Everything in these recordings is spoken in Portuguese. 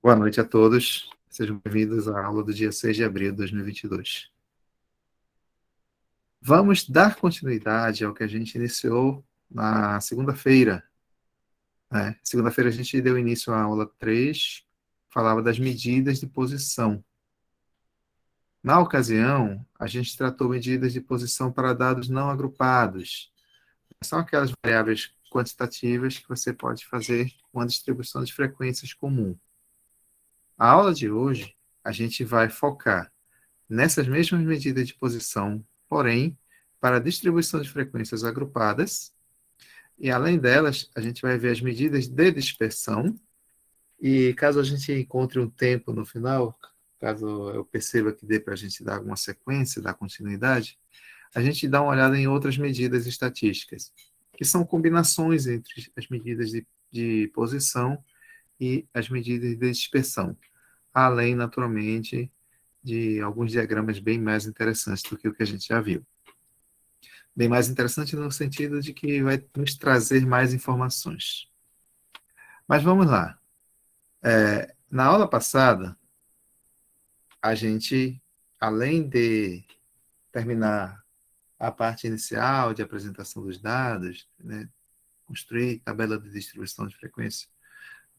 Boa noite a todos. Sejam bem-vindos à aula do dia 6 de abril de 2022. Vamos dar continuidade ao que a gente iniciou na segunda-feira. Segunda-feira a gente deu início à aula 3, falava das medidas de posição. Na ocasião, a gente tratou medidas de posição para dados não agrupados. São aquelas variáveis quantitativas que você pode fazer com a distribuição de frequências comum. A aula de hoje, a gente vai focar nessas mesmas medidas de posição, porém, para a distribuição de frequências agrupadas, e além delas, a gente vai ver as medidas de dispersão, e caso a gente encontre um tempo no final, caso eu perceba que dê para a gente dar alguma sequência, dar continuidade, a gente dá uma olhada em outras medidas estatísticas, que são combinações entre as medidas de posição e as medidas de dispersão, além, naturalmente, de alguns diagramas bem mais interessantes do que o que a gente já viu. Bem mais interessante no sentido de que vai nos trazer mais informações. Mas vamos lá. Na aula passada, a gente, além de terminar a parte inicial de apresentação dos dados, né, construir tabela de distribuição de frequência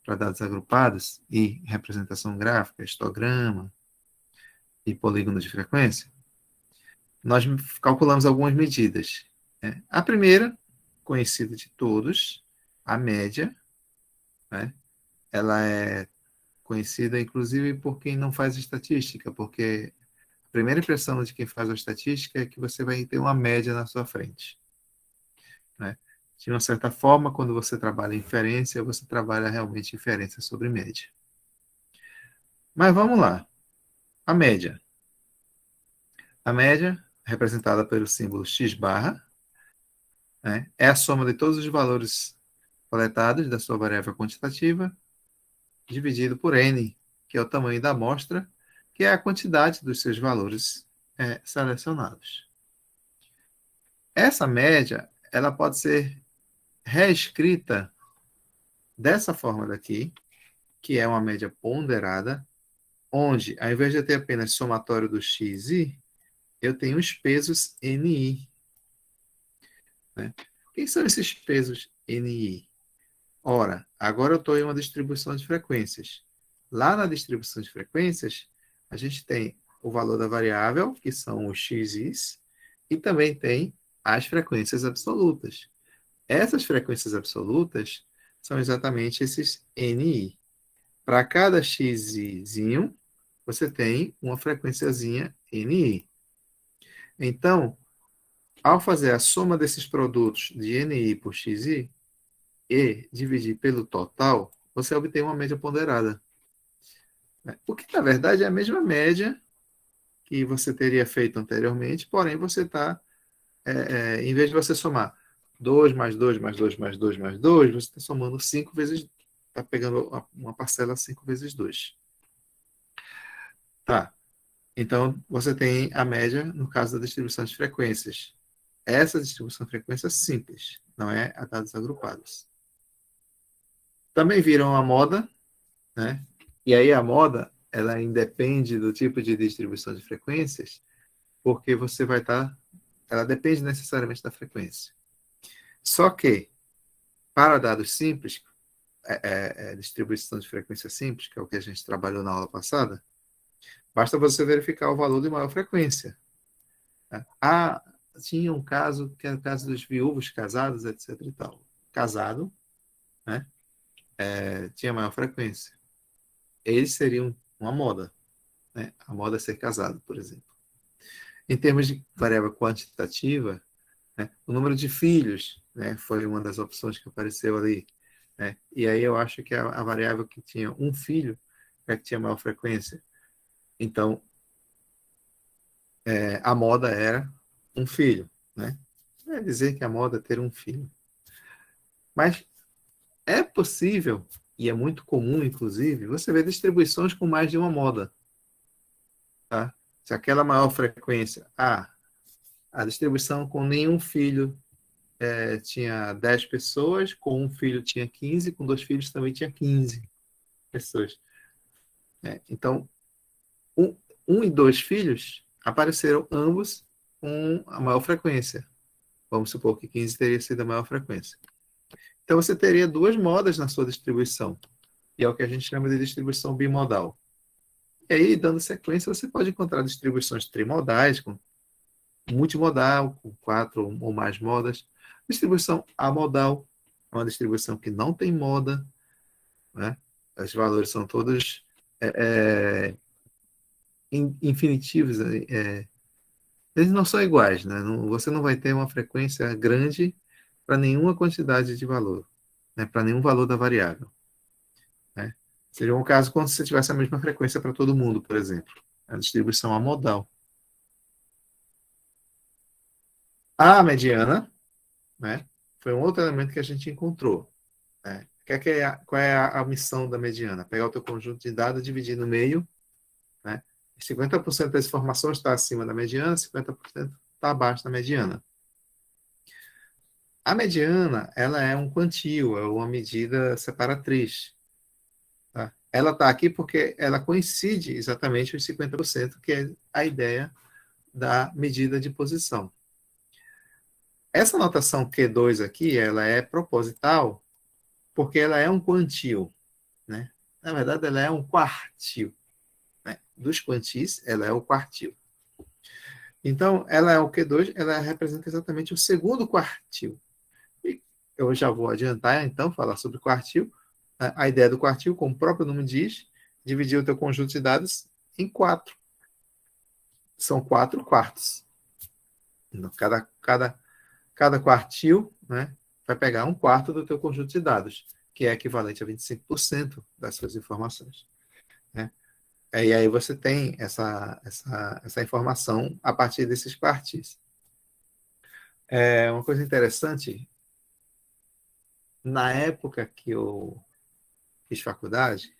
para dados agrupados e representação gráfica, histograma e polígono de frequência, nós calculamos algumas medidas. Né? A primeira, conhecida de todos, a média, né? Ela é conhecida, inclusive, por quem não faz estatística, porque a primeira impressão de quem faz a estatística é que você vai ter uma média na sua frente. Né? De uma certa forma, quando você trabalha inferência, você trabalha realmente inferência sobre média. Mas vamos lá. A média. A média, representada pelo símbolo x barra, né, é a soma de todos os valores coletados da sua variável quantitativa, dividido por n, que é o tamanho da amostra, que é a quantidade dos seus valores selecionados. Essa média, ela pode ser reescrita dessa forma daqui, que é uma média ponderada, onde, ao invés de eu ter apenas somatório do x e y, eu tenho os pesos NI. Né? Quem são esses pesos NI? Ora, agora eu estou em uma distribuição de frequências. Lá na distribuição de frequências, a gente tem o valor da variável, que são os xis, e também tem as frequências absolutas. Essas frequências absolutas são exatamente esses NI. Para cada xizinho, você tem uma frequenciazinha NI. Então, ao fazer a soma desses produtos de NI por xi e dividir pelo total, você obtém uma média ponderada. O que, na verdade, é a mesma média que você teria feito anteriormente, porém você está, em vez de você somar 2 mais 2 mais 2 mais 2 mais 2, você está somando 5 vezes, está pegando uma parcela 5 vezes 2. Tá. Então, você tem a média no caso da distribuição de frequências. Essa distribuição de frequência é simples, não é a dados agrupados. Também viram a moda, né? E aí a moda, ela independe do tipo de distribuição de frequências, porque você vai estar, ela depende necessariamente da frequência. Só que, para dados simples, distribuição de frequência simples, que é o que a gente trabalhou na aula passada, basta você verificar o valor de maior frequência. Tinha um caso, que é o caso dos viúvos casados, etc. e tal. Casado, né? Tinha maior frequência. Eles seriam uma moda. Né? A moda é ser casado, por exemplo. Em termos de variável quantitativa, né, o número de filhos, né, foi uma das opções que apareceu ali. Né? E aí eu acho que a variável que tinha um filho é que tinha maior frequência. Então, a moda era um filho. Né? Não é dizer que a moda é ter um filho. Mas é possível, e é muito comum, inclusive, você ver distribuições com mais de uma moda. Tá? Se aquela maior frequência, a distribuição com nenhum filho tinha 10 pessoas, com um filho tinha 15, com 2 filhos também tinha 15 pessoas. Então, um e dois filhos apareceram ambos com a maior frequência. Vamos supor que 15 teria sido a maior frequência. Então, você teria duas modas na sua distribuição. E é o que a gente chama de distribuição bimodal. E aí, dando sequência, você pode encontrar distribuições trimodais, com multimodal, com 4 ou mais modas. Distribuição amodal, é uma distribuição que não tem moda, né? Os valores são todos infinitivos, eles não são iguais, né? Você não vai ter uma frequência grande para nenhuma quantidade de valor, né? Para nenhum valor da variável, né? Seria um caso quando você tivesse a mesma frequência para todo mundo, por exemplo. A distribuição amodal. A mediana, né, foi um outro elemento que a gente encontrou, né? Qual é a missão da mediana? Pegar o teu conjunto de dados, dividir no meio, né? 50% das informações está acima da mediana, 50% está abaixo da mediana. A mediana, ela é um quantio, é uma medida separatriz. Tá? Ela está aqui porque ela coincide exatamente os 50%, que é a ideia da medida de posição. Essa notação Q2 aqui, ela é proposital porque ela é um quantio, né? Na verdade, ela é um quartil, né? Dos quantis, ela é o quartil. Então, ela é o Q2, ela representa exatamente o segundo quartil. E eu já vou adiantar, então, falar sobre quartil. A ideia do quartil, como o próprio nome diz, dividir o teu conjunto de dados em 4. São 4 quartos. Então, cada quartil, né, vai pegar um quarto do teu conjunto de dados, que é equivalente a 25% das suas informações, né? E aí você tem essa informação a partir desses quartis. Uma coisa interessante, na época que eu fiz faculdade,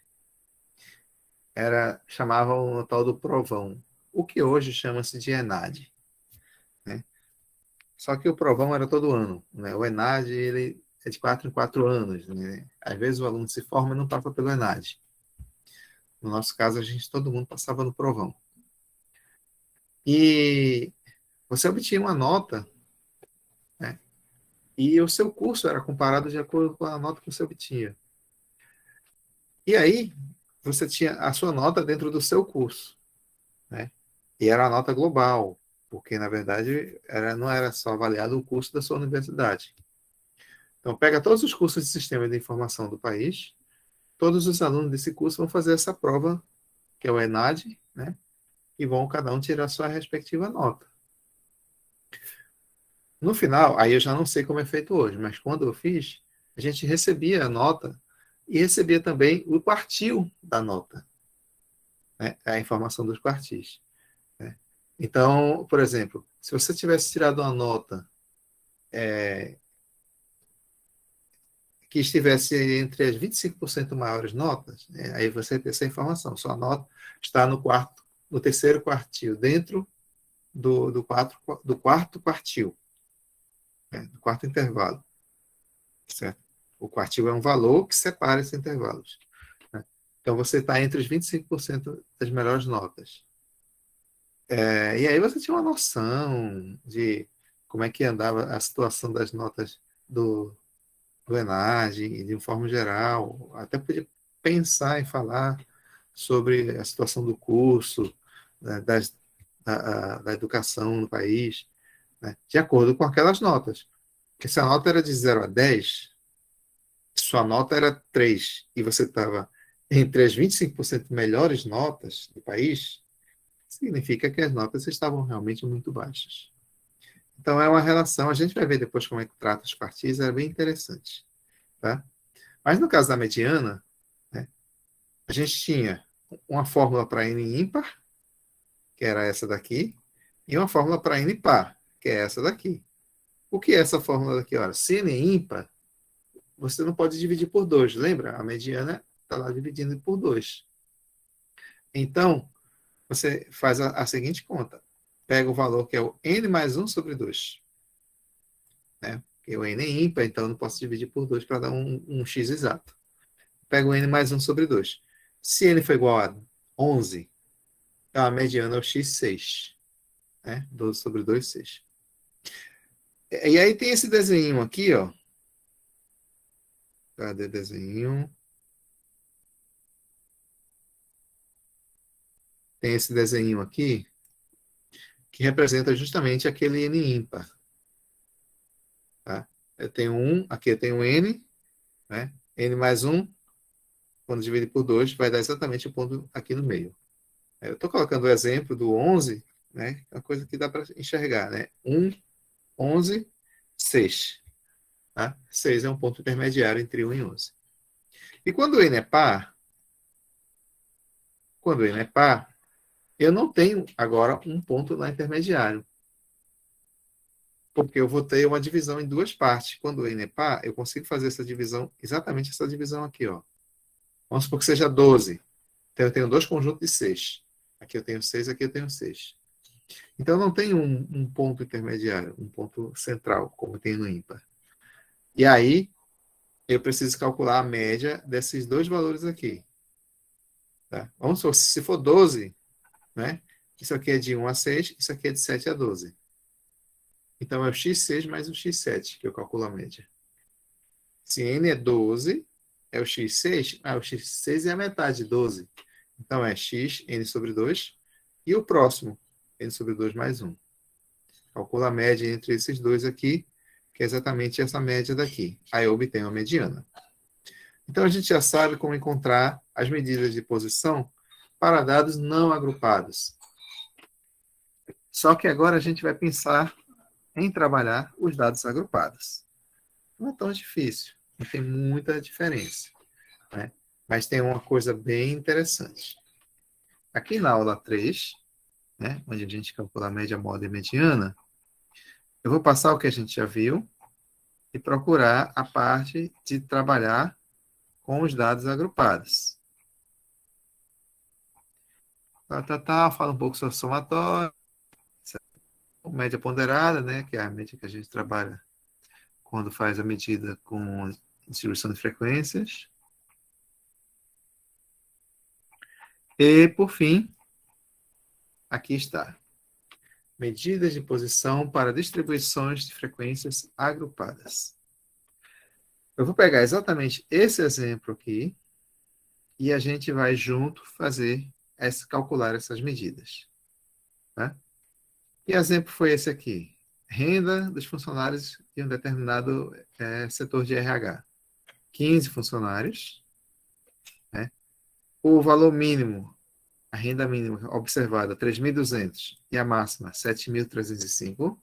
chamavam o tal do provão, o que hoje chama-se de ENAD, né? Só que o provão era todo ano, né? O ENAD, ele é de 4 em 4 anos, né? Às vezes o aluno se forma e não passa pelo ENAD. No nosso caso, todo mundo passava no provão. E você obtinha uma nota, né? E o seu curso era comparado de acordo com a nota que você obtinha. E aí, você tinha a sua nota dentro do seu curso, né? E era a nota global, porque, na verdade, não era só avaliado o curso da sua universidade. Então, pega todos os cursos de sistema de informação do país, todos os alunos desse curso vão fazer essa prova, que é o ENAD, né? E vão cada um tirar a sua respectiva nota. No final, aí eu já não sei como é feito hoje, mas quando eu fiz, a gente recebia a nota e recebia também o quartil da nota, né? A informação dos quartis, né? Então, por exemplo, se você tivesse tirado uma nota que estivesse entre as 25% maiores notas, né? Aí você tem essa informação. Sua nota está no terceiro quartil, dentro do quarto quartil, né? Do quarto intervalo, certo? O quartil é um valor que separa esses intervalos, né? Então, você está entre os 25% das melhores notas. E aí você tinha uma noção de como é que andava a situação das notas do ENAD, de uma forma geral. Até podia pensar e falar sobre a situação do curso, né, da educação no país, né, de acordo com aquelas notas. Porque se a nota era de 0 a 10, sua nota era 3 e você estava entre as 25% melhores notas do país, significa que as notas estavam realmente muito baixas. Então, é uma relação, a gente vai ver depois como é que trata os quartis, é bem interessante. Tá? Mas no caso da mediana, né, a gente tinha uma fórmula para n ímpar, que era essa daqui, e uma fórmula para n par, que é essa daqui. O que é essa fórmula daqui? Olha, se n é ímpar, você não pode dividir por 2, lembra? A mediana está lá dividindo por 2. Então, você faz a seguinte conta. Pega o valor que é o n mais 1 sobre 2. Né? Porque o n é ímpar, então eu não posso dividir por 2 para dar um x exato. Pega o n mais 1 sobre 2. Se n for igual a 11. Então, a mediana é o x6. Né? 12 sobre 2, 6. E aí tem esse desenho aqui, ó. Cadê o desenho? Tem esse desenho aqui, que representa justamente aquele n ímpar. Tá? Eu tenho 1, aqui eu tenho n, né? N mais 1, quando dividir por 2, vai dar exatamente o ponto aqui no meio. Eu estou colocando o exemplo do 11, né? É uma coisa que dá para enxergar, né? 1, 11, 6. Tá? 6 é um ponto intermediário entre 1 e 11. E quando o n é par, eu não tenho agora um ponto lá intermediário. Porque eu vou ter uma divisão em duas partes. Quando o n é par, eu consigo fazer essa divisão, exatamente essa divisão aqui, ó. Vamos supor que seja 12. Então, eu tenho dois conjuntos de 6. Aqui eu tenho 6, aqui eu tenho 6. Então, eu não tenho um ponto intermediário, um ponto central, como tem no ímpar. E aí, eu preciso calcular a média desses dois valores aqui. Tá? Vamos supor, se for 12, né? Isso aqui é de 1 a 6, isso aqui é de 7 a 12. Então, é o x6 mais o x7 que eu calculo a média. Se n é 12, é o x6, o x6 é a metade de 12. Então, é x, n sobre 2, e o próximo, n sobre 2 mais 1. Calcula a média entre esses dois aqui, que é exatamente essa média daqui. Aí eu obtenho a mediana. Então, a gente já sabe como encontrar as medidas de posição para dados não agrupados. Só que agora a gente vai pensar em trabalhar os dados agrupados. Não é tão difícil, não tem muita diferença, né? Mas tem uma coisa bem interessante. Aqui na aula 3, né, onde a gente calcula a média, moda e mediana, eu vou passar o que a gente já viu e procurar a parte de trabalhar com os dados agrupados. Fala um pouco sobre somatório, média ponderada, né, que é a média que a gente trabalha quando faz a medida com distribuição de frequências. E, por fim, aqui está. Medidas de posição para distribuições de frequências agrupadas. Eu vou pegar exatamente esse exemplo aqui e a gente vai junto calcular essas medidas. Tá? Que exemplo foi esse aqui? Renda dos funcionários de um determinado setor de RH. 15 funcionários. Né? O valor mínimo, a renda mínima observada, 3.200 e a máxima, 7.305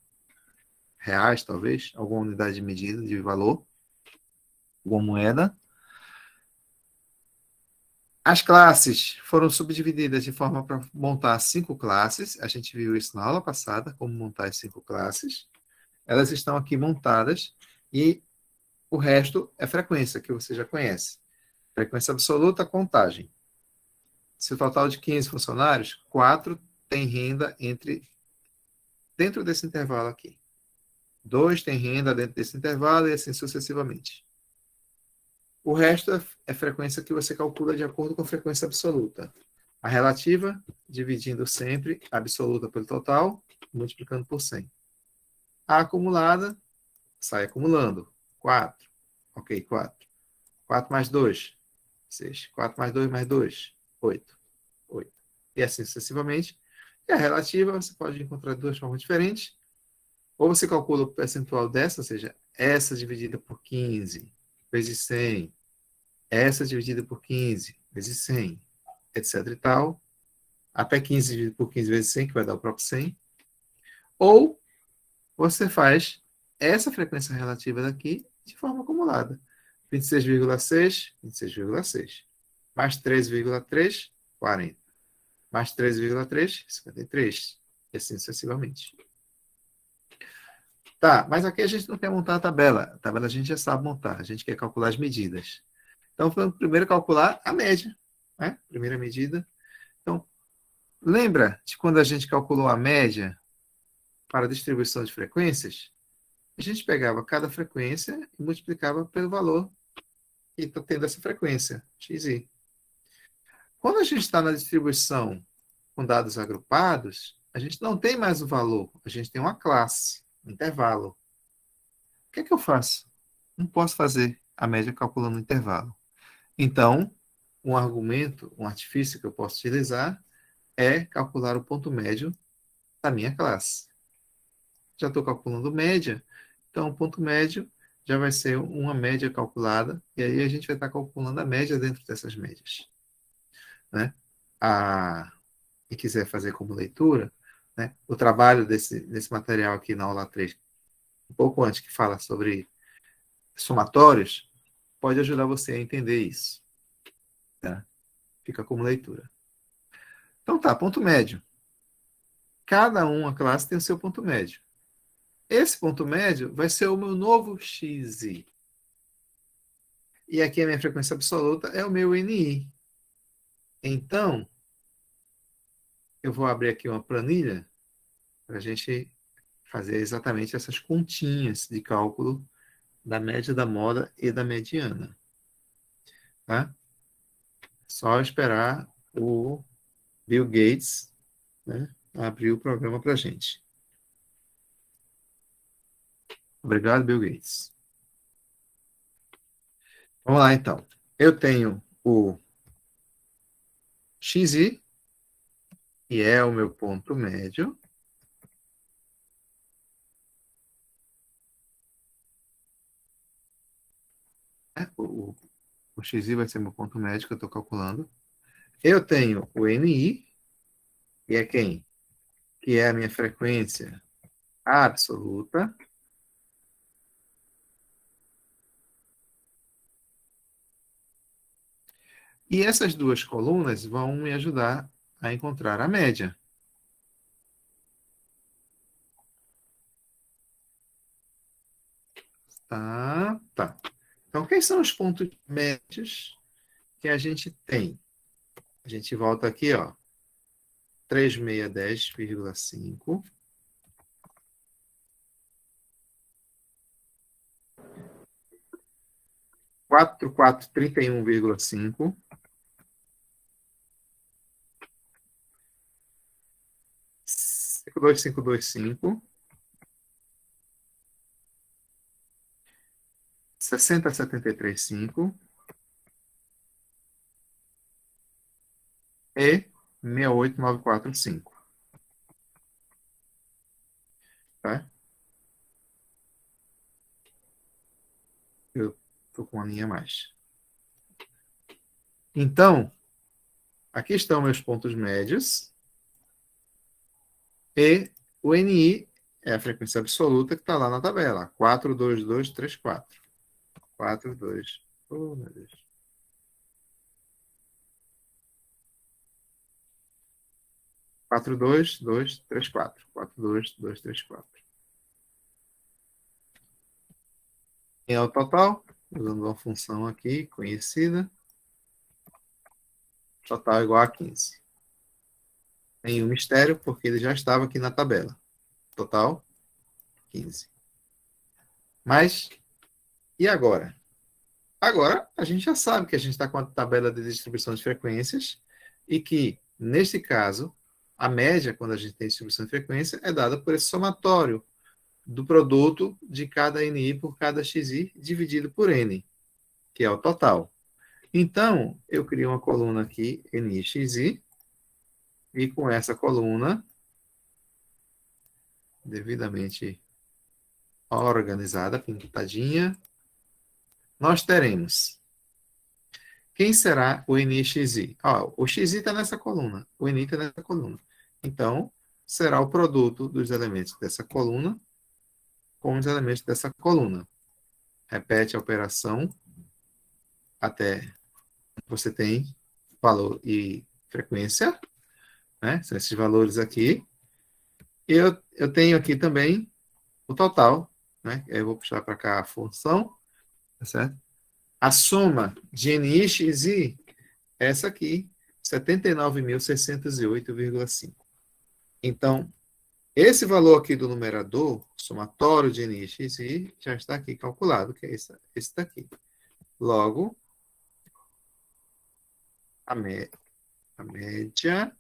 reais, talvez, alguma unidade de medida de valor, alguma moeda. As classes foram subdivididas de forma para montar 5 classes. A gente viu isso na aula passada, como montar as 5 classes. Elas estão aqui montadas e o resto é frequência, que você já conhece. Frequência absoluta, contagem. Se o total de 15 funcionários, 4 têm renda dentro desse intervalo aqui. 2 têm renda dentro desse intervalo e assim sucessivamente. O resto é frequência que você calcula de acordo com a frequência absoluta. A relativa, dividindo sempre a absoluta pelo total, multiplicando por 100. A acumulada, sai acumulando. 4. Ok, 4. 4 mais 2, 6. 4 mais 2 mais 2, 8. 8. E assim sucessivamente. E a relativa, você pode encontrar de duas formas diferentes. Ou você calcula o percentual dessa, ou seja, essa dividida por 15 vezes 100, essa dividida por 15 vezes 100, etc e tal, até 15 dividido por 15 vezes 100, que vai dar o próprio 100. Ou você faz essa frequência relativa daqui de forma acumulada. 26,6, 26,6. Mais 3,3, 40. Mais 3,3, 53. E assim sucessivamente. Tá, mas aqui a gente não quer montar a tabela. A tabela a gente já sabe montar. A gente quer calcular as medidas. Então, vamos primeiro calcular a média. Né? Primeira medida. Então, lembra de quando a gente calculou a média para a distribuição de frequências? A gente pegava cada frequência e multiplicava pelo valor que está tendo essa frequência, xi. Quando a gente está na distribuição com dados agrupados, a gente não tem mais o valor, a gente tem uma classe, um intervalo. O que é que eu faço? Não posso fazer a média calculando o intervalo. Então, um argumento, um artifício que eu posso utilizar é calcular o ponto médio da minha classe. Já estou calculando média, então o ponto médio já vai ser uma média calculada, e aí a gente vai estar calculando a média dentro dessas médias. Né? E quiser fazer como leitura, né? O trabalho desse material aqui na aula 3, um pouco antes, que fala sobre somatórios, pode ajudar você a entender isso. Tá? Fica como leitura. Então tá, ponto médio. Cada uma classe tem o seu ponto médio. Esse ponto médio vai ser o meu novo xi. E aqui a minha frequência absoluta é o meu NI. Então, eu vou abrir aqui uma planilha para a gente fazer exatamente essas continhas de cálculo da média da moda e da mediana. Tá? Só esperar o Bill Gates, né, abrir o programa para a gente. Obrigado, Bill Gates. Vamos lá, então. Eu tenho o xi, que é o meu ponto médio. O xi vai ser meu ponto médio que eu estou calculando. Eu tenho o ni, que é quem? Que é a minha frequência absoluta. E essas duas colunas vão me ajudar a encontrar a média. Tá. Então, quais são os pontos médios que a gente tem? A gente volta aqui, ó. 3610,5. 4431,5. 52525. 60735 e 68945. Tá? Eu estou com uma linha a mais. Então, aqui estão meus pontos médios. E o NI é a frequência absoluta que está lá na tabela. 42234. 42. Oh, meu Deus. 42234. 42234. E é o total, usando uma função aqui conhecida. Total igual a 15. Nenhum mistério, porque ele já estava aqui na tabela. Total, 15. Mas, e agora? Agora, a gente já sabe que a gente está com a tabela de distribuição de frequências e que, neste caso, a média, quando a gente tem distribuição de frequência, é dada por esse somatório do produto de cada NI por cada XI dividido por N, que é o total. Então, eu crio uma coluna aqui, NI-XI, e com essa coluna, devidamente organizada, pintadinha, nós teremos quem será o NI-XI? O XI está nessa coluna, o NI está nessa coluna. Então, será o produto dos elementos dessa coluna com os elementos dessa coluna. Repete a operação até você tem valor e frequência, né? São esses valores aqui. E eu tenho aqui também o total, né? Eu vou puxar para cá a função, tá certo? A soma de NI e XI é essa aqui, 79.608,5. Então, esse valor aqui do numerador, somatório de NI e XI, já está aqui calculado, que é esse daqui. Logo, A média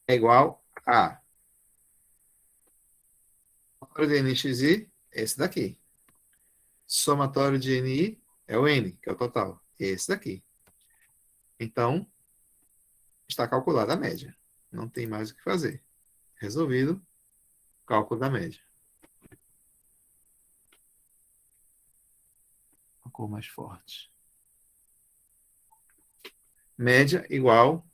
é igual a somatório de NXI, esse daqui. Somatório de NI é o N, que é o total. Esse daqui. Então, está calculada a média. Não tem mais o que fazer. Resolvido, cálculo da média. Uma cor mais forte. Média igual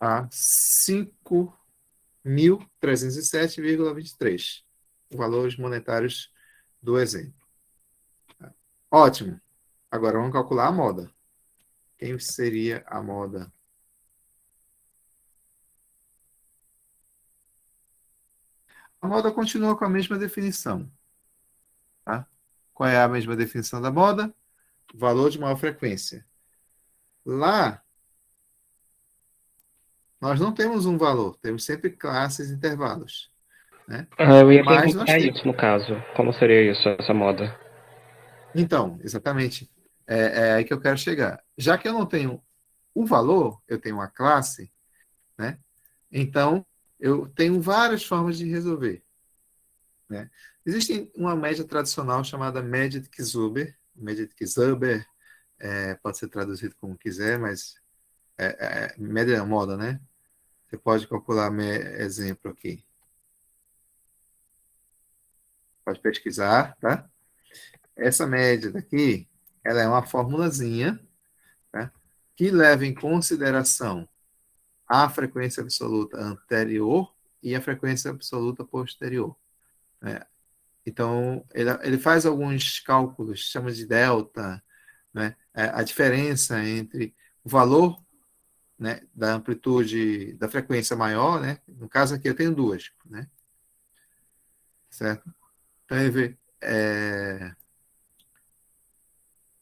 a 5.307,23. Valores monetários do exemplo. Ótimo. Agora vamos calcular a moda. Quem seria a moda? A moda continua com a mesma definição. Tá? Qual é a mesma definição da moda? Valor de maior frequência. Lá, nós não temos um valor, temos sempre classes e intervalos. Né? Eu ia Mas nós perguntar temos... isso no caso. Como seria isso, essa moda? Então, exatamente. É aí que eu quero chegar. Já que eu não tenho o valor, eu tenho uma classe, né? Então, eu tenho várias formas de resolver. Né? Existe uma média tradicional chamada média de Kisuber. Média de Kisuber pode ser traduzido como quiser, mas média é moda, né? Você pode calcular exemplo aqui. Pode pesquisar, tá? Essa média daqui, ela é uma formulazinha, tá? Que leva em consideração a frequência absoluta anterior e a frequência absoluta posterior. Né? Então, ele faz alguns cálculos, chama de delta, né? A diferença entre o valor, né, da amplitude, da frequência maior, né? No caso aqui eu tenho duas, né? Certo? Então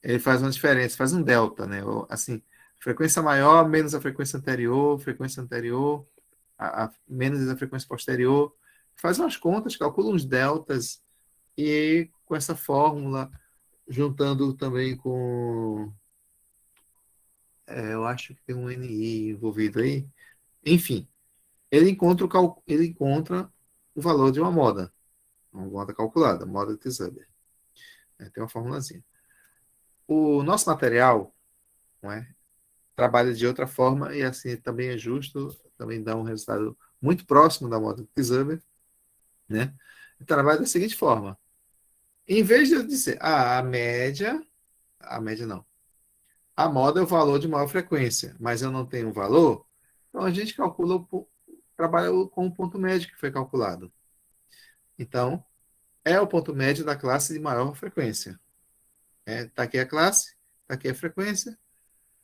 ele faz uma diferença, faz um delta, né? Assim, frequência maior menos a frequência anterior, menos a frequência posterior, faz umas contas, calcula uns deltas e com essa fórmula, juntando também com, eu acho que tem um NI envolvido aí, enfim, ele encontra o valor de uma moda calculada, moda de Zuber. Tem uma formulazinha. O nosso material, não é, trabalha de outra forma e assim também é justo, também dá um resultado muito próximo da moda de Zuber, né? Trabalha da seguinte forma: em vez de eu dizer, a média não, a moda é o valor de maior frequência, mas eu não tenho um valor, então a gente trabalha com o ponto médio que foi calculado. Então, é o ponto médio da classe de maior frequência. Tá aqui a classe, tá aqui a frequência,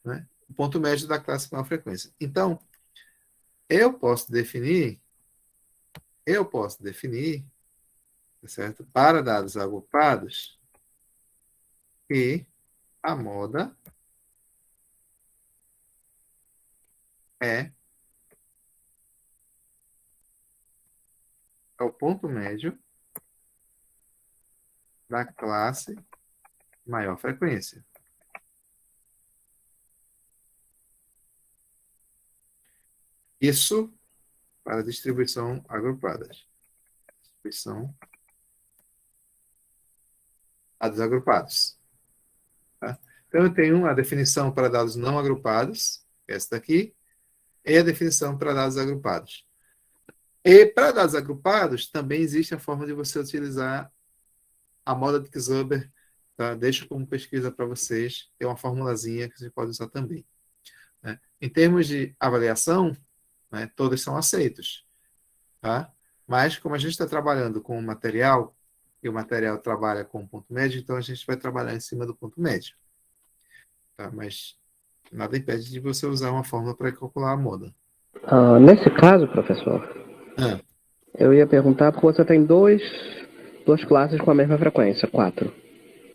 né? O ponto médio da classe de maior frequência. Então, eu posso definir, tá certo? Para dados agrupados, que a moda é o ponto médio da classe de maior frequência. Isso para distribuição agrupada. Distribuição a dados agrupados. Tá? Então, eu tenho a definição para dados não agrupados, essa daqui, e a definição para dados agrupados. E para dados agrupados, também existe a forma de você utilizar a moda de Zuber. Tá? Deixo como pesquisa para vocês. Tem uma formulazinha que você pode usar também. Né? Em termos de avaliação, né, todos são aceitos. Tá? Mas, como a gente está trabalhando com o material, e o material trabalha com ponto médio, então a gente vai trabalhar em cima do ponto médio. Tá? Mas nada impede de você usar uma fórmula para calcular a moda. Nesse caso, professor, Ah, eu ia perguntar porque você tem duas classes com a mesma frequência, 4.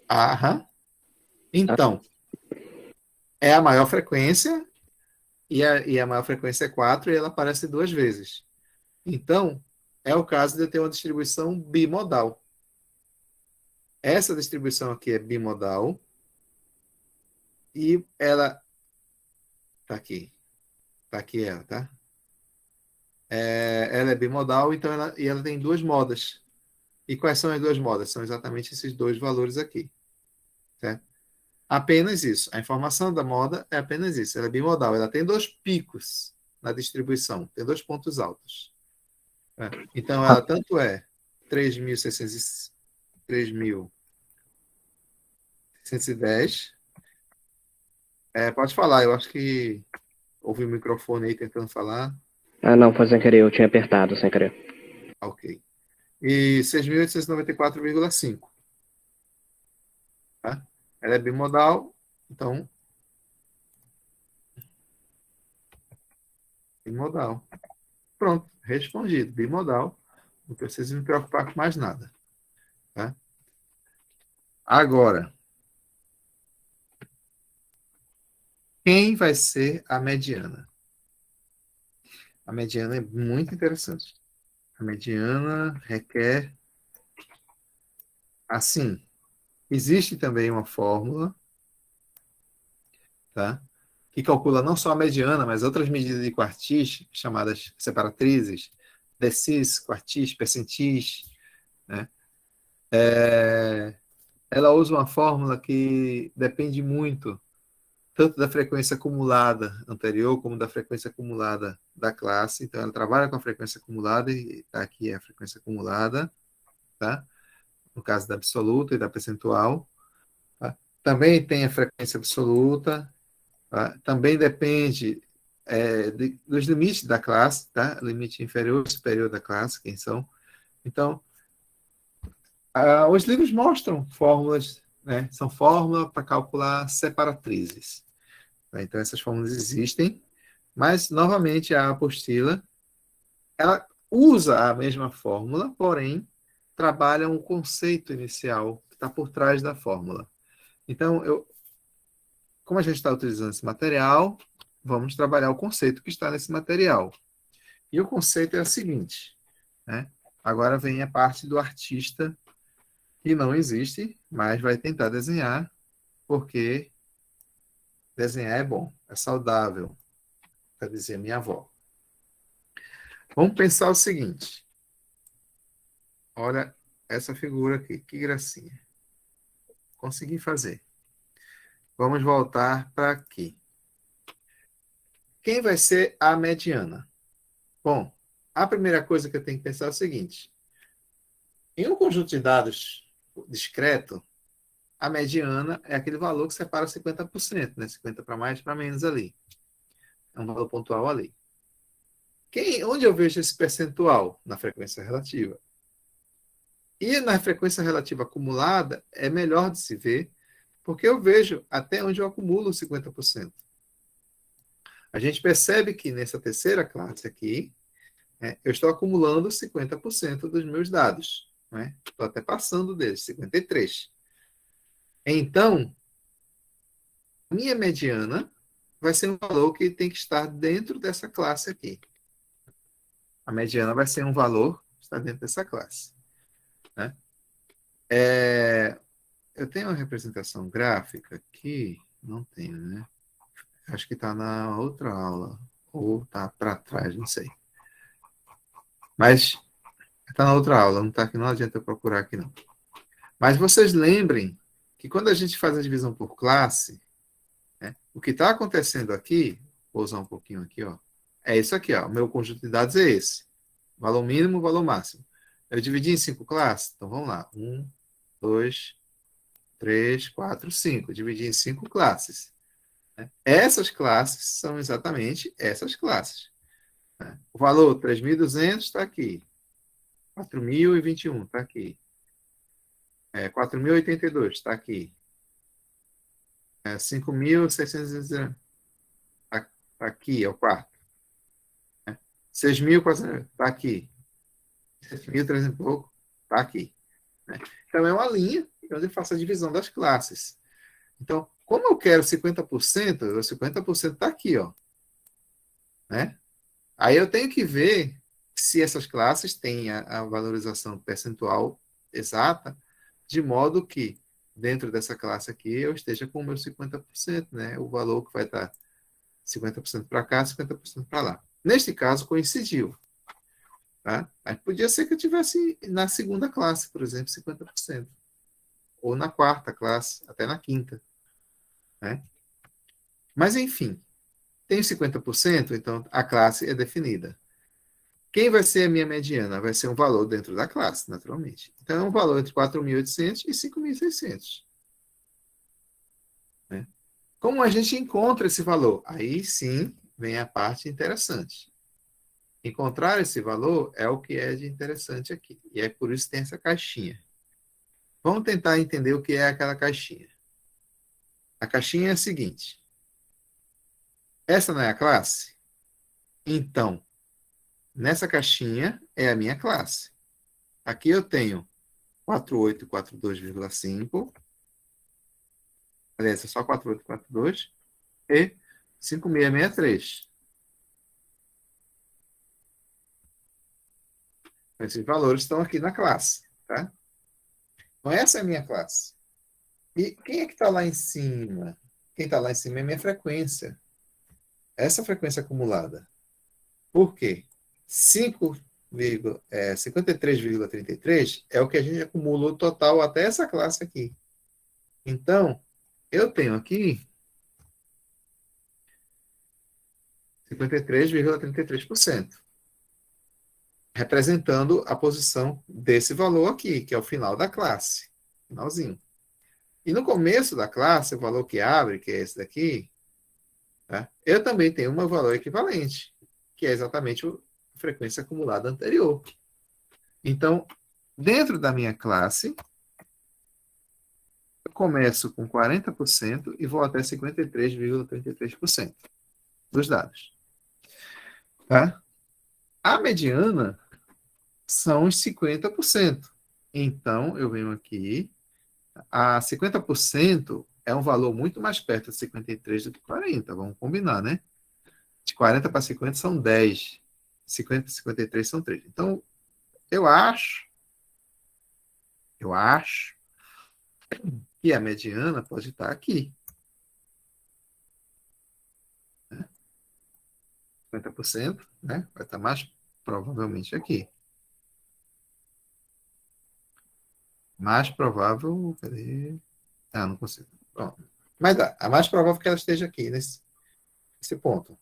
aham. Então, é a maior frequência, e a maior frequência é 4, e ela aparece duas vezes. Então, é o caso de eu ter uma distribuição bimodal. essa distribuição aqui é bimodal e ela tá aqui. Tá aqui ela, tá? Ela é bimodal, então ela tem duas modas. E quais são as duas modas? São exatamente esses dois valores aqui. Certo? Apenas isso. A informação da moda é apenas isso. Ela é bimodal. Ela tem dois picos na distribuição. Tem dois pontos altos. Né? Então, ela tanto é 3.610, 3.610. Pode falar. Eu acho que houve um microfone aí tentando falar. Ah, não, foi sem querer. Eu tinha apertado sem querer. Ok. E 6.894,5. Tá? Ela é bimodal. Então, bimodal. Pronto, respondido. Bimodal. Não preciso me preocupar com mais nada. Tá? Agora, quem vai ser a mediana? A mediana é muito interessante. A mediana requer, assim, existe também uma fórmula, tá? Que calcula não só a mediana, mas outras medidas de quartis, chamadas separatrizes, decis, quartis, percentis, né? Ela usa uma fórmula que depende muito tanto da frequência acumulada anterior como da frequência acumulada da classe. Então, ela trabalha com a frequência acumulada e tá aqui a frequência acumulada, tá? No caso da absoluta e da percentual. Tá? Também tem a frequência absoluta, tá? Também depende dos limites da classe, tá? Limite inferior e superior da classe, quem são. Então, os livros mostram fórmulas, né? São fórmulas para calcular separatrizes. Tá? Então, essas fórmulas existem, mas, novamente, a apostila ela usa a mesma fórmula, porém, trabalha um conceito inicial que está por trás da fórmula. Então, como a gente está utilizando esse material, vamos trabalhar o conceito que está nesse material. E o conceito é o seguinte, né? Agora vem a parte do artista, que não existe, mas vai tentar desenhar, porque desenhar é bom, é saudável, para dizer minha avó. Vamos pensar o seguinte. Olha essa figura aqui, que gracinha. Consegui fazer. Vamos voltar para aqui. Quem vai ser a mediana? Bom, a primeira coisa que eu tenho que pensar é o seguinte. Em um conjunto de dados discreto, a mediana é aquele valor que separa 50%, né? 50 para mais, para menos ali. É um valor pontual ali. Onde eu vejo esse percentual? Na frequência relativa. E na frequência relativa acumulada, é melhor de se ver, porque eu vejo até onde eu acumulo 50%. A gente percebe que nessa terceira classe aqui, eu estou acumulando 50% dos meus dados. Estou até passando deles, 53%. Então, minha mediana vai ser um valor que tem que estar dentro dessa classe aqui. A mediana vai ser um valor que está dentro dessa classe. Né? Eu tenho uma representação gráfica aqui? Não tenho, né? Acho que está na outra aula. Ou está para trás, não sei. Mas está na outra aula, não está aqui, não adianta eu procurar aqui, não. Mas vocês lembrem que quando a gente faz a divisão por classe, o que está acontecendo aqui, vou usar um pouquinho aqui, ó, é isso aqui, ó, o meu conjunto de dados é esse. Valor mínimo, valor máximo. Eu dividi em 5 classes? Então vamos lá. 1, 2, 3, 4, 5. Dividi em 5 classes. Essas classes são exatamente essas classes. O valor 3.200 está aqui. 4.021 está aqui. 4.082 está aqui. 5.600 está aqui, é o quarto. 6.400 está aqui. 7.300 e pouco está aqui. Então, é uma linha onde eu faço a divisão das classes. Então, como eu quero 50%, o 50% está aqui, ó. Aí eu tenho que ver se essas classes têm a valorização percentual exata de modo que, dentro dessa classe aqui, eu esteja com o meu 50%, né? O valor que vai estar 50% para cá, 50% para lá. Neste caso, coincidiu. Tá? Aí podia ser que eu tivesse na segunda classe, por exemplo, 50%. Ou na quarta classe, até na quinta. Né? Mas, enfim, tenho 50%, então a classe é definida. Quem vai ser a minha mediana? Vai ser um valor dentro da classe, naturalmente. Então, é um valor entre 4.800 e 5.600. Né? Como a gente encontra esse valor? Aí sim vem a parte interessante. Encontrar esse valor é o que é de interessante aqui. E é por isso que tem essa caixinha. Vamos tentar entender o que é aquela caixinha. A caixinha é a seguinte. Essa não é a classe? Então, nessa caixinha é a minha classe. Aqui eu tenho 4842,5. Aliás, é só 4842 e 5663. Esses valores estão aqui na classe, tá? Então, essa é a minha classe. E quem é que está lá em cima? Quem está lá em cima é a minha frequência. Essa frequência acumulada. Por quê? 53,33 é o que a gente acumulou total até essa classe aqui. Então, eu tenho aqui 53,33%, representando a posição desse valor aqui, que é o final da classe. Finalzinho. E no começo da classe, o valor que abre, que é esse daqui, tá? Eu também tenho um valor equivalente, que é exatamente a frequência acumulada anterior. Então, dentro da minha classe, eu começo com 40% e vou até 53,33% dos dados. Tá? A mediana são os 50%. Então, eu venho aqui. A 50% é um valor muito mais perto de 53 do que 40. Vamos combinar, né? De 40 para 50 são 10. 50 para 53 são 3. Então, eu acho que a mediana pode estar aqui. 50%, né? Vai estar mais provavelmente aqui. Mais provável. Cadê? Ah, não consigo. Pronto. Mas dá. A mais provável que ela esteja aqui, nesse ponto.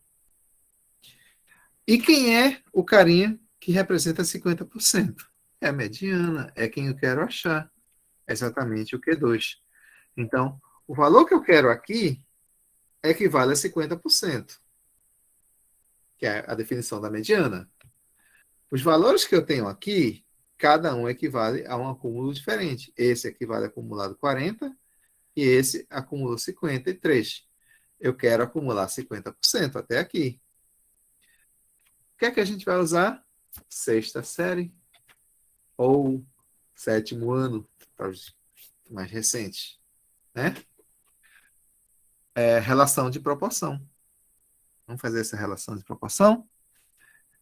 E quem é o carinha que representa 50%? É a mediana, é quem eu quero achar. É exatamente o Q2. Então, o valor que eu quero aqui equivale a 50%, que é a definição da mediana. Os valores que eu tenho aqui, cada um equivale a um acúmulo diferente. Esse equivale a acumulado 40 e esse acumulou 53. Eu quero acumular 50% até aqui. O que é que a gente vai usar? Sexta série ou sétimo ano, para os mais recentes, né? Relação de proporção. Vamos fazer essa relação de proporção?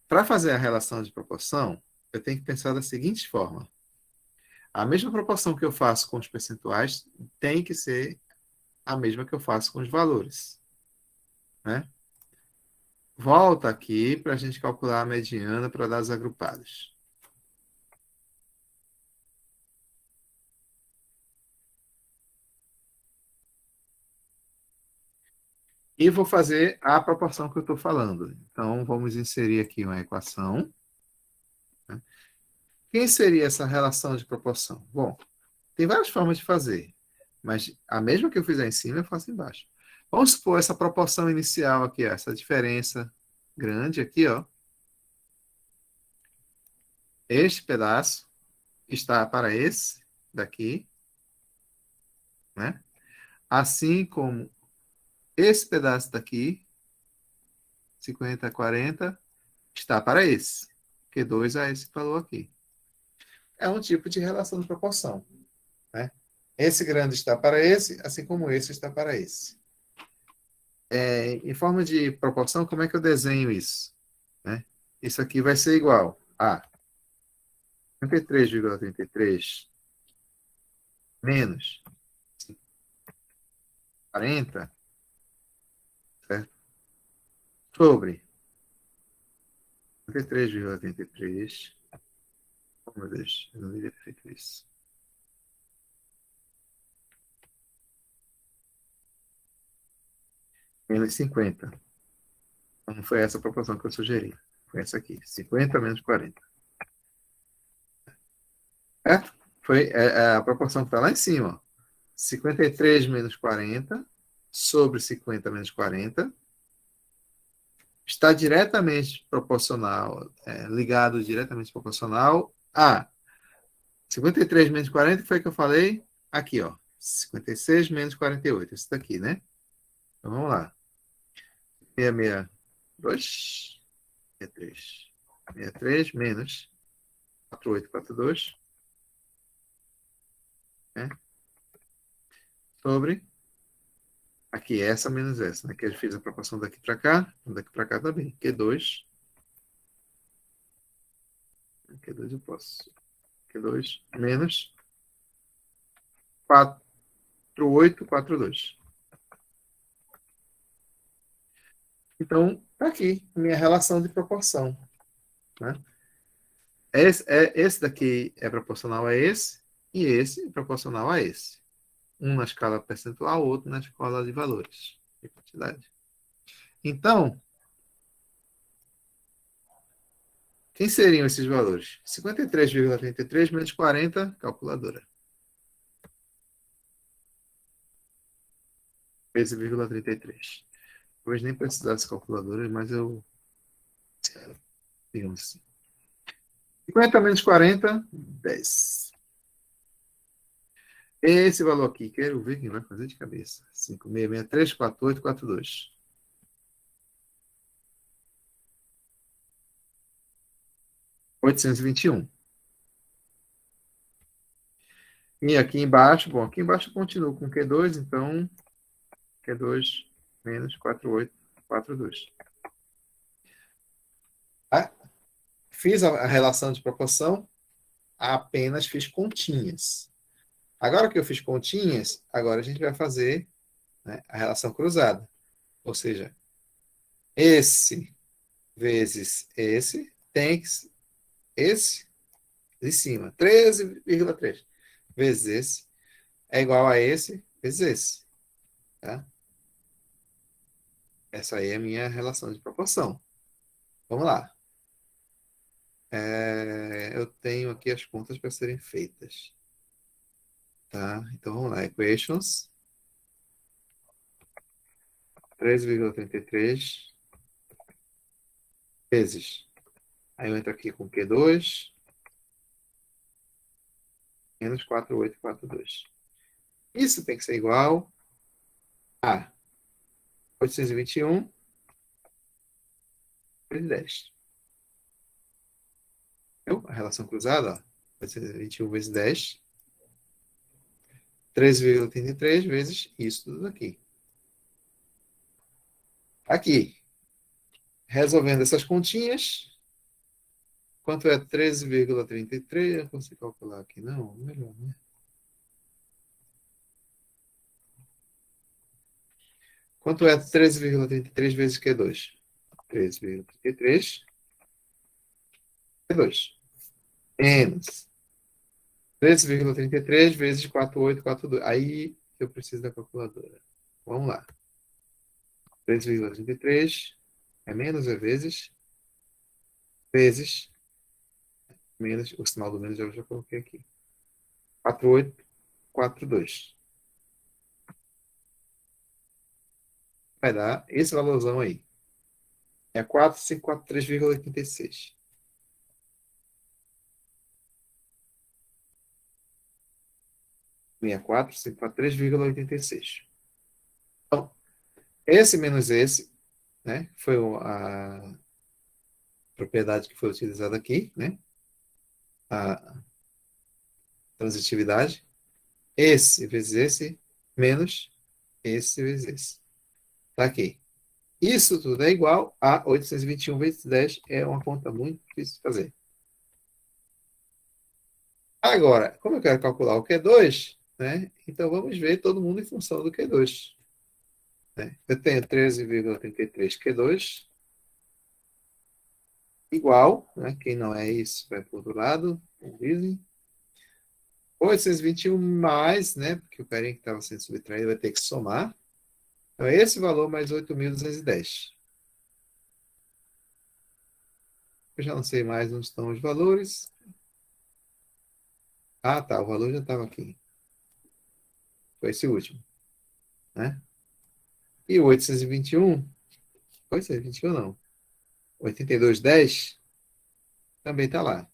Para fazer a relação de proporção, eu tenho que pensar da seguinte forma. A mesma proporção que eu faço com os percentuais tem que ser a mesma que eu faço com os valores. Né? Volta aqui para a gente calcular a mediana para dar as agrupadas. E vou fazer a proporção que eu estou falando. Então, vamos inserir aqui uma equação. Né? Quem seria essa relação de proporção? Bom, tem várias formas de fazer, mas a mesma que eu fizer em cima, eu faço embaixo. Vamos supor essa proporção inicial aqui, ó, essa diferença grande aqui, ó. Este pedaço está para esse daqui, né? Assim como esse pedaço daqui, 50, 40, está para esse. Q2 a esse valor aqui. É um tipo de relação de proporção. Né? Esse grande está para esse, assim como esse está para esse. Em forma de proporção, como é que eu desenho isso? Né? Isso aqui vai ser igual a 53,33 menos 40, certo? Sobre 53,83. Oh, meu Deus, eu não devia ter feito isso. Menos 50. Não foi essa a proporção que eu sugeri. Foi essa aqui. 50 menos 40. Certo? Foi a proporção que está lá em cima. Ó. 53 menos 40 sobre 50 menos 40 está diretamente proporcional, ligado diretamente proporcional a 53 menos 40, que foi que eu falei? Aqui, ó. 56 menos 48. Isso daqui, né? Então vamos lá. 662. 63. 63 menos 4842. Né? Sobre. Aqui, essa menos essa, né? Que eu fiz a proporção daqui para cá. Daqui para cá também. Q2. Q2 eu posso. Q2 menos 4842. Então, tá aqui minha relação de proporção. Né? Esse daqui é proporcional a esse, e esse é proporcional a esse. Um na escala percentual, outro na escala de valores, de quantidade. Então, quem seriam esses valores? 53,33 menos 40, calculadora. 13,33. Talvez nem precisasse calculadora, mas eu... digamos assim. 50 menos 40, 10. Esse valor aqui, quero ver quem vai fazer de cabeça. 5663, 4842. 821. E aqui embaixo, bom, aqui embaixo eu continuo com Q2, então Q2 menos 4842. Ah, fiz a relação de proporção, apenas fiz continhas. Agora que eu fiz continhas, agora a gente vai fazer, né, a relação cruzada. Ou seja, esse vezes esse tem que esse de cima, 13,3 vezes esse é igual a esse vezes esse. Tá? Essa aí é a minha relação de proporção. Vamos lá. Eu tenho aqui as contas para serem feitas. Tá? Então vamos lá. Equations. 3,33 vezes. Aí eu entro aqui com Q2 menos 4842. Isso tem que ser igual a 821 vezes 10. A relação cruzada, ó, 821 vezes 10. 3,33 vezes isso tudo aqui. Aqui, resolvendo essas continhas, quanto é 13,33? Eu não consigo calcular aqui, não. Melhor, né? Quanto é 13,33 vezes Q2? 13,33 Q2. Menos 13,33 vezes 4842. Aí eu preciso da calculadora. Vamos lá. 3,33 é menos é vezes menos, o sinal do menos eu já coloquei aqui. 4842. Vai dar esse valorzão aí. É 4543,86. Quatro, 543,86. Então, esse menos esse, né, foi a propriedade que foi utilizada aqui, né? A transitividade. Esse vezes esse, menos esse vezes esse. Tá aqui. Isso tudo é igual a 821 vezes 10. É uma conta muito difícil de fazer. Agora, como eu quero calcular o Q2, né? Então, vamos ver todo mundo em função do Q2. Né? Eu tenho 13,33 Q2 igual, né? Quem não é isso vai para o outro lado, dizem. 821 mais, né? Porque o carinha que estava sendo subtraído vai ter que somar. Então, esse valor mais 8.210. Eu já não sei mais onde estão os valores. Ah, tá. O valor já estava aqui. Foi esse último, né? E o 821, pode ser 21 não. 8210 também está lá.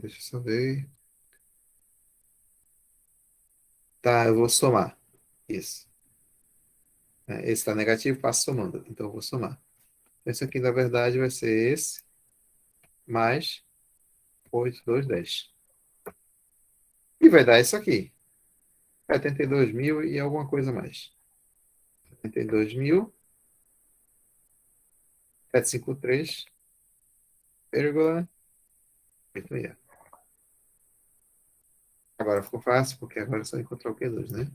Deixa eu só ver. Tá, eu vou somar. Isso. Esse está negativo, passo somando. Então, eu vou somar. Esse aqui, na verdade, vai ser esse mais 8210. E vai dar isso aqui. 72 mil e alguma coisa mais. 72.753,86. Agora ficou fácil, porque agora é só encontrar o Q2, né?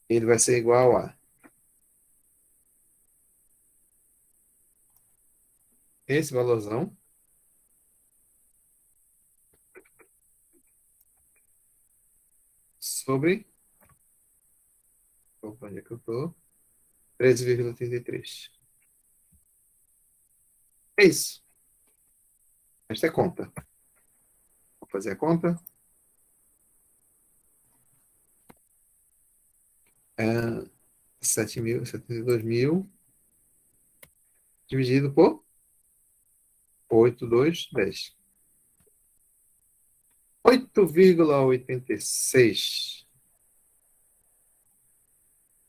Ele vai ser igual a esse valorzão sobre... Opa, onde é que eu estou? 13,33. É isso. Esta é conta. Vou fazer a conta. 72 mil dividido por 8,210. 8,86.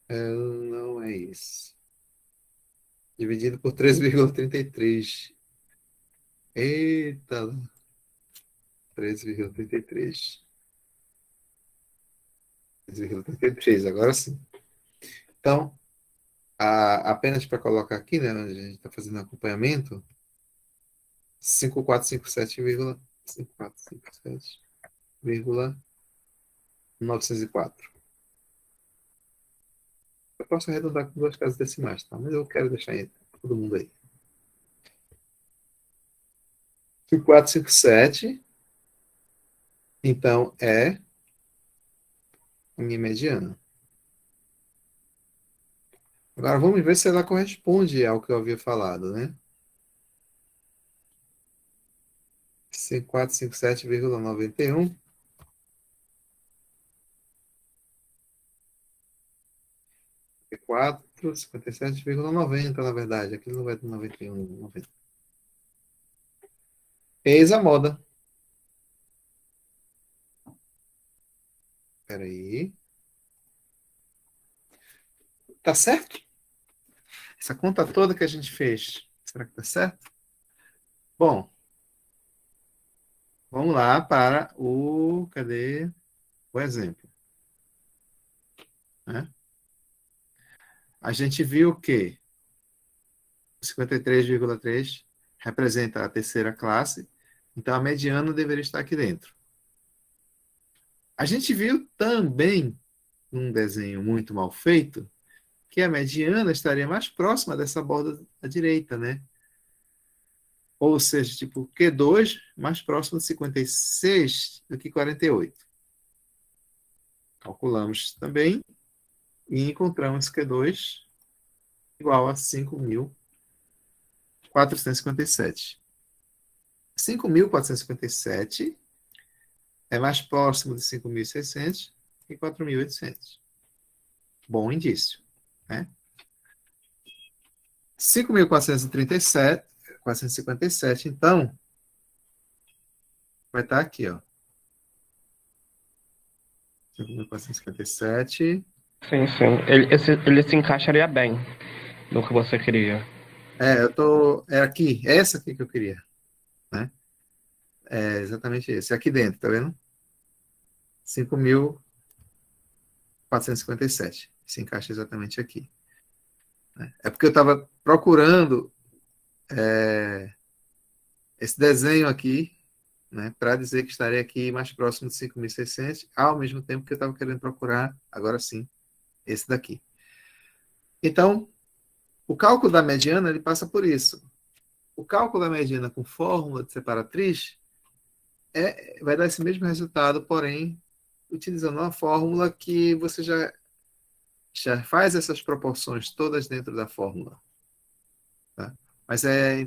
Não é isso. Dividido por 13,33. Eita, 13,33. 13,33, agora sim. Então, apenas para colocar aqui, né, onde a gente está fazendo acompanhamento, 5457,904. Eu posso arredondar com duas casas decimais, tá? Mas eu quero deixar todo mundo aí. 5457, então, é a minha mediana. Agora, vamos ver se ela corresponde ao que eu havia falado, né? 5457,91. 57,90, na verdade. Aqui não vai ter 91, 90. Eis a moda. Espera aí. Tá certo? Essa conta toda que a gente fez, será que tá certo? Bom, vamos lá para o... Cadê o exemplo? Né? A gente viu que 53,3 representa a terceira classe, então a mediana deveria estar aqui dentro. A gente viu também, num desenho muito mal feito, que a mediana estaria mais próxima dessa borda à direita, né? Ou seja, tipo, Q2 mais próximo de 56 do que 48. Calculamos também e encontramos Q2 igual a 5.457. 5.457 é mais próximo de 5.600 que 4.800. Bom indício, né? 5.437, 457, então, vai estar aqui, ó. 5.457. Sim, sim. Ele se encaixaria bem no que você queria. É aqui, é essa aqui que eu queria, né? É exatamente esse, aqui dentro, tá vendo? 5.457. Se encaixa exatamente aqui, né? É porque eu estava procurando esse desenho aqui, né, para dizer que estarei aqui mais próximo de 5.600, ao mesmo tempo que eu estava querendo procurar, agora sim, esse daqui. Então, o cálculo da mediana, ele passa por isso. O cálculo da mediana com fórmula de separatriz vai dar esse mesmo resultado, porém, utilizando uma fórmula que você já faz essas proporções todas dentro da fórmula. Tá? Mas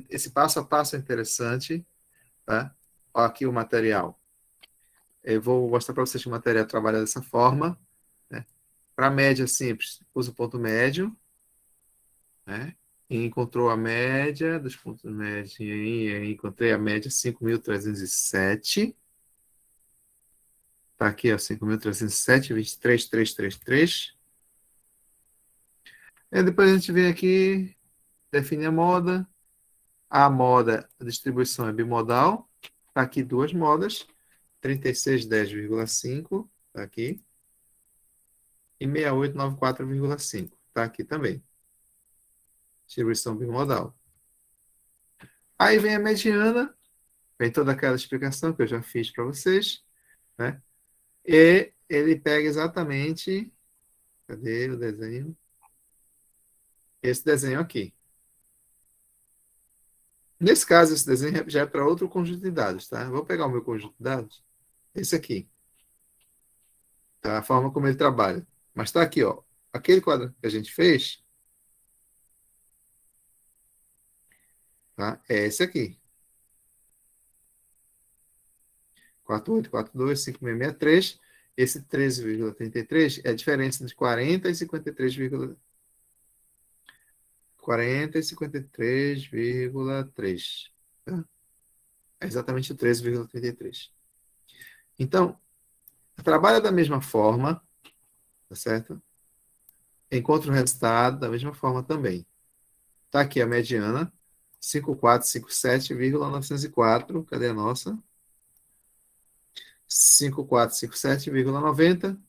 esse passo a passo é interessante. Tá? Ó, aqui o material. Eu vou mostrar para vocês que o material trabalha dessa forma. Né? Para média simples, usa o ponto médio. Né? E encontrou a média dos pontos médios. E encontrei a média 5.307. Está aqui, ó, 5.307, 23.333. E depois a gente vem aqui, define a moda. A moda, a distribuição é bimodal. Está aqui duas modas. 3610,5, está aqui. E 6894,5, está aqui também. Distribuição bimodal. Aí vem a mediana, vem toda aquela explicação que eu já fiz para vocês, né? E ele pega exatamente, cadê o desenho? Esse desenho aqui. Nesse caso, esse desenho já é para outro conjunto de dados, tá? Vou pegar o meu conjunto de dados, esse aqui, tá? A forma como ele trabalha. Mas está aqui, ó. Aquele quadro que a gente fez, tá? É esse aqui. 4842, 5663. Esse 13,33 é a diferença entre 40 e 53,3. Tá? É exatamente o 13,33. Então, trabalha da mesma forma, tá certo? Encontra o resultado da mesma forma também. Está aqui a mediana, 5457,904. Cadê a nossa? 5457,90,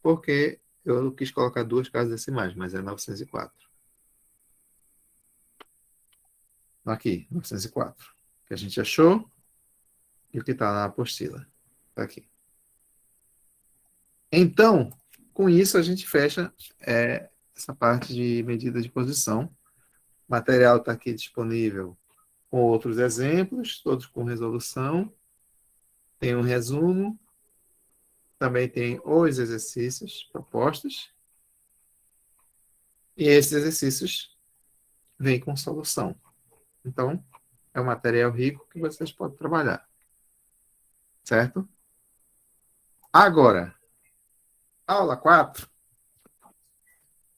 porque eu quis colocar duas casas decimais, mas é 904. Aqui, 904. Que a gente achou e o que está na apostila. Está aqui. Então, com isso, a gente fecha essa parte de medida de posição. O material está aqui disponível com outros exemplos, todos com resolução. Tem um resumo. Também tem os exercícios propostos. E esses exercícios vêm com solução. Então, é um material rico que vocês podem trabalhar. Certo? Agora, aula 4,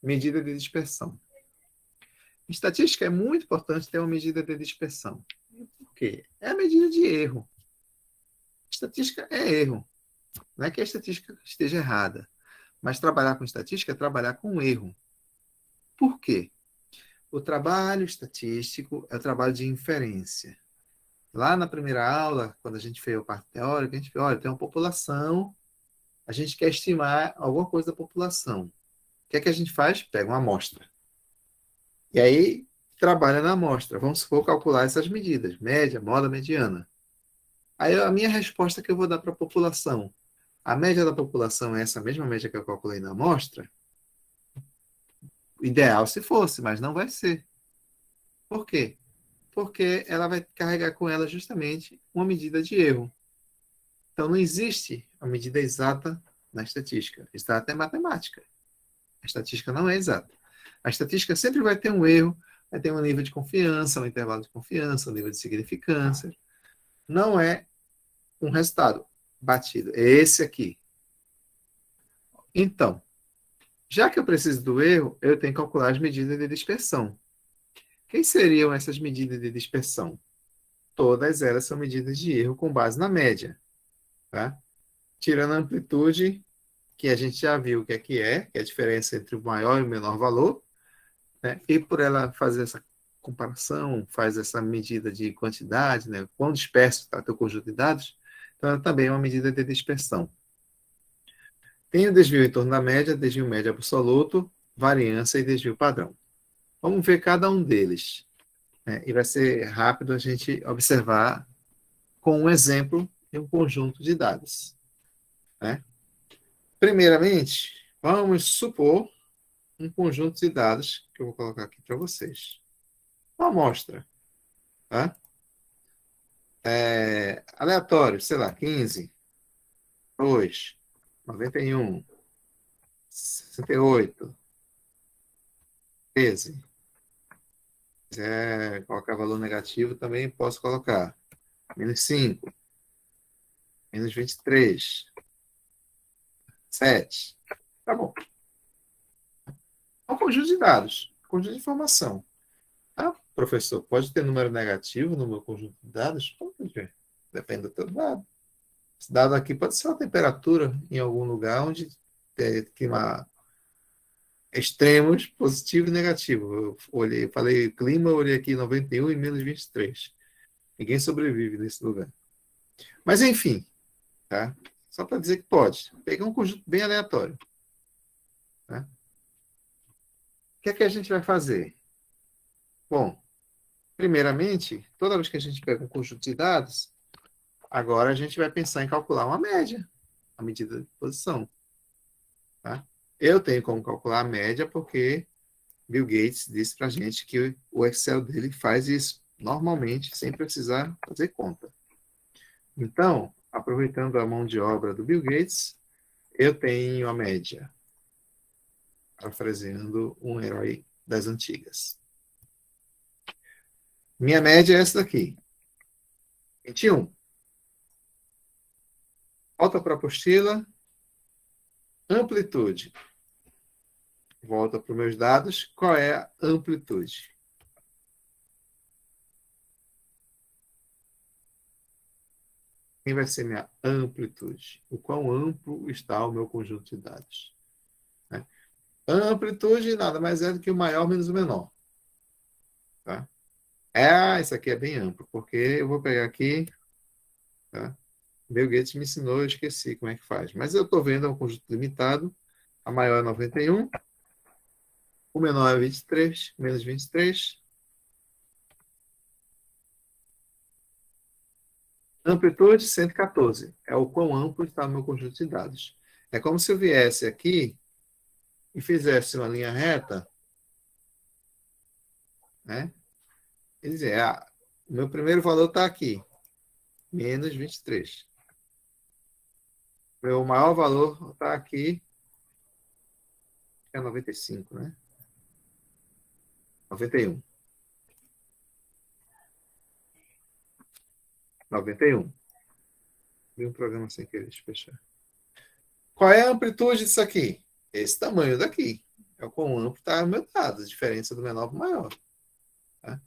medida de dispersão. Em estatística é muito importante ter uma medida de dispersão. Por quê? É a medida de erro. Estatística é erro. Não é que a estatística esteja errada, mas trabalhar com estatística é trabalhar com erro. Por quê? O trabalho estatístico é o trabalho de inferência. Lá na primeira aula, quando a gente fez a parte teórica, a gente fez, olha, tem uma população, a gente quer estimar alguma coisa da população. O que é que a gente faz? Pega uma amostra. E aí, trabalha na amostra. Vamos supor calcular essas medidas, média, moda, mediana. Aí a minha resposta que eu vou dar para a população, a média da população é essa mesma média que eu calculei na amostra? Ideal se fosse, mas não vai ser. Por quê? Porque ela vai carregar com ela justamente uma medida de erro. Então não existe a medida exata na estatística. Exata é matemática. A estatística não é exata. A estatística sempre vai ter um erro, vai ter um nível de confiança, um intervalo de confiança, um nível de significância. Não é um resultado batido. É esse aqui. Então, já que eu preciso do erro, eu tenho que calcular as medidas de dispersão. Quem seriam essas medidas de dispersão? Todas elas são medidas de erro com base na média. Tá? Tirando a amplitude, que a gente já viu o que é a diferença entre o maior e o menor valor, né? E por ela fazer essa comparação, faz essa medida de quantidade, né? Quão disperso está o teu conjunto de dados, então ela também é uma medida de dispersão. Tem o desvio em torno da média, desvio médio absoluto, variância e desvio padrão. Vamos ver cada um deles. né? E vai ser rápido a gente observar com um exemplo e um conjunto de dados, né? Primeiramente, vamos supor um conjunto de dados que eu vou colocar aqui para vocês. Uma amostra, tá? Aleatório, sei lá, 15, 2, 91, 68, 13. Se quiser colocar valor negativo, também posso colocar. Menos 5, menos 23, 7. Tá bom. É um conjunto de dados, um conjunto de informação. Ah, professor, pode ter número negativo no meu conjunto de dados? Pode ver. Depende do teu dado. Esse dado aqui pode ser uma temperatura em algum lugar onde tem clima extremos, positivo e negativo. Eu olhei, falei clima, eu olhei aqui 91 e menos 23. Ninguém sobrevive nesse lugar. Mas enfim, tá? Só para dizer que pode. Pegar um conjunto bem aleatório. Tá? O que é que a gente vai fazer? Bom, primeiramente, toda vez que a gente pega um conjunto de dados, agora a gente vai pensar em calcular uma média, a medida de posição. Tá? Eu tenho como calcular a média porque Bill Gates disse para a gente que o Excel dele faz isso normalmente, sem precisar fazer conta. Então, aproveitando a mão de obra do Bill Gates, eu tenho a média, parafraseando um herói das antigas. Minha média é essa daqui, 21. Volta para a apostila, amplitude. Volta para os meus dados, qual é a amplitude? Quem vai ser minha amplitude? O quão amplo está o meu conjunto de dados? Né? A amplitude nada mais é do que o maior menos o menor. Tá? Isso aqui é bem amplo, porque eu vou pegar aqui, tá? Bill Gates me ensinou, eu esqueci como é que faz. Mas eu estou vendo um conjunto limitado, a maior é 91, o menor é 23, menos 23. Amplitude 114, é o quão amplo está o meu conjunto de dados. É como se eu viesse aqui e fizesse uma linha reta, né? Quer dizer, o meu primeiro valor está aqui, menos 23. Meu maior valor está aqui, que é 95, né? 91. 91. Vi um programa sem querer fechar. Qual é a amplitude disso aqui? Esse tamanho daqui. É o quão amplo está o meu dado, a diferença do menor para o maior. Tá?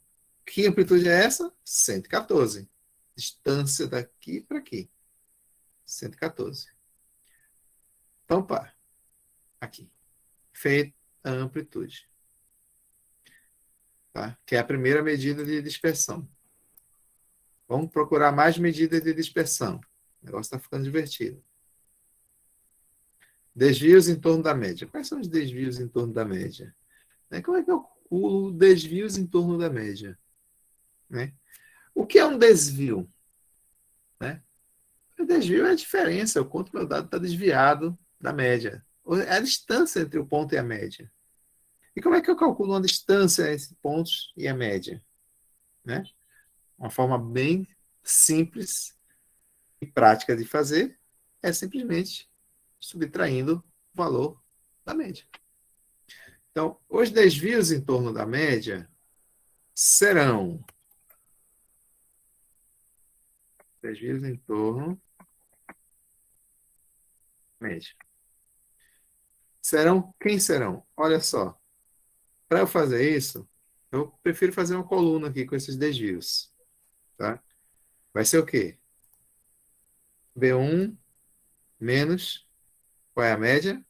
Que amplitude é essa? 114. Distância daqui para aqui. 114. Então, pá. Aqui. Feita a amplitude. Tá? Que é a primeira medida de dispersão. Vamos procurar mais medidas de dispersão. O negócio está ficando divertido. Desvios em torno da média. Quais são os desvios em torno da média? Como é que eu calculo desvios em torno da média? Né? O que é um desvio? Né? O desvio é a diferença, o quanto meu dado está desviado da média. É a distância entre o ponto e a média. E como é que eu calculo uma distância entre pontos e a média? Né? Uma forma bem simples e prática de fazer é simplesmente subtraindo o valor da média. Então, os desvios em torno da média serão desvios em torno da média. Quem serão? Olha só, para eu fazer isso, eu prefiro fazer uma coluna aqui com esses desvios. Tá? Vai ser o quê? B1 menos, qual é a média?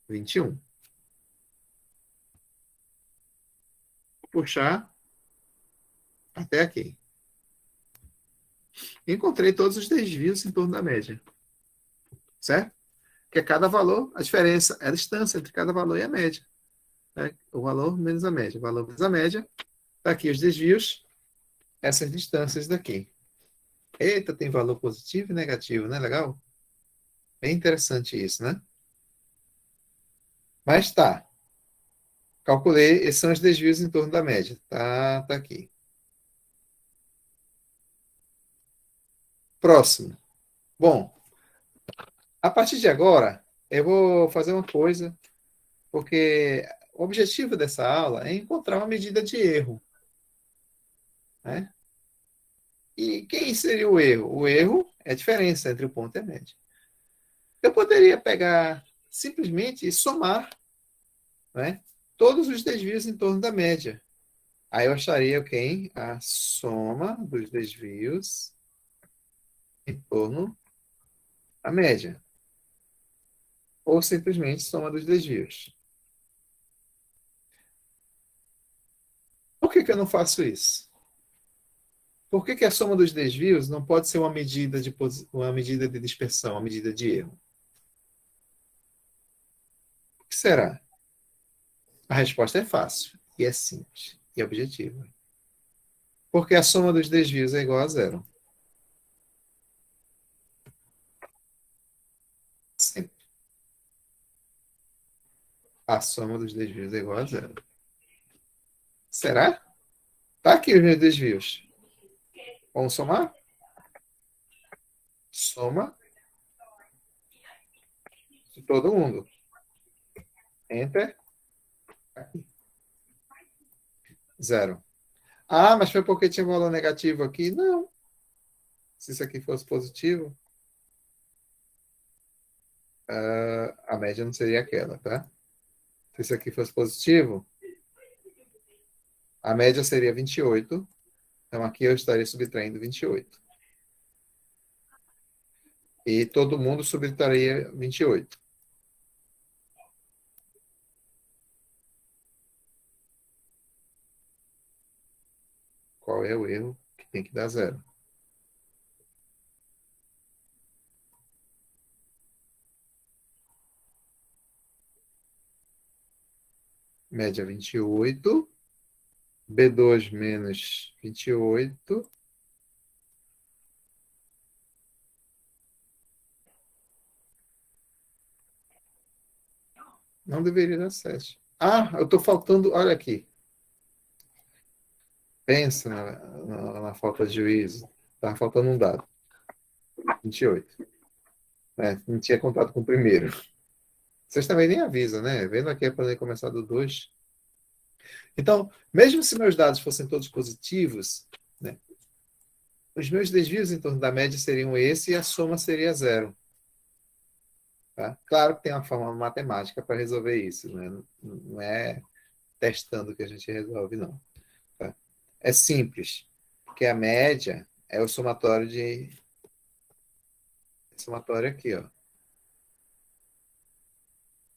21. Vou puxar até aqui. Encontrei todos os desvios em torno da média. Certo? Que é cada valor, a diferença é a distância entre cada valor e a média. Né? O valor menos a média. O valor menos a média Tá aqui os desvios, essas distâncias daqui. Eita, tem valor positivo e negativo, né? Legal? Bem interessante isso, né? Mas tá. Calculei, esses são os desvios em torno da média. Tá aqui. Próximo. Bom, a partir de agora, eu vou fazer uma coisa, porque o objetivo dessa aula é encontrar uma medida de erro, né? E quem seria o erro? O erro é a diferença entre o ponto e a média. Eu poderia pegar simplesmente e somar, né, todos os desvios em torno da média. Aí eu acharia quem? A soma dos desvios em torno da média. Ou simplesmente soma dos desvios. Por que eu não faço isso? Por que a soma dos desvios não pode ser uma medida de dispersão, uma medida de erro? O que será? A resposta é fácil, e é simples, e objetiva. Porque a soma dos desvios é igual a zero. Sempre. A soma dos desvios é igual a zero. Será? Tá aqui os meus desvios. Vamos somar? Soma de todo mundo. Enter. Zero. Ah, mas foi porque tinha um valor negativo aqui? Não. Se isso aqui fosse positivo, a média não seria aquela, tá? Se isso aqui fosse positivo, a média seria 28. Então, aqui eu estaria subtraindo 28. E todo mundo subtraía 28. Qual é o erro que tem que dar zero? Média 28. B2 menos 28. Não deveria dar 7. Ah, eu estou faltando. Olha aqui. Pensa na falta de juízo. Estava faltando um dado. 28. Não tinha contado com o primeiro. Vocês também nem avisam, né? Vendo aqui é para começar do 2. Então, mesmo se meus dados fossem todos positivos, né, os meus desvios em torno da média seriam esse e a soma seria zero. Tá? Claro que tem uma forma matemática para resolver isso, né? Não é testando que a gente resolve, não. Tá? É simples, porque a média é o somatório de. Somatório aqui, ó.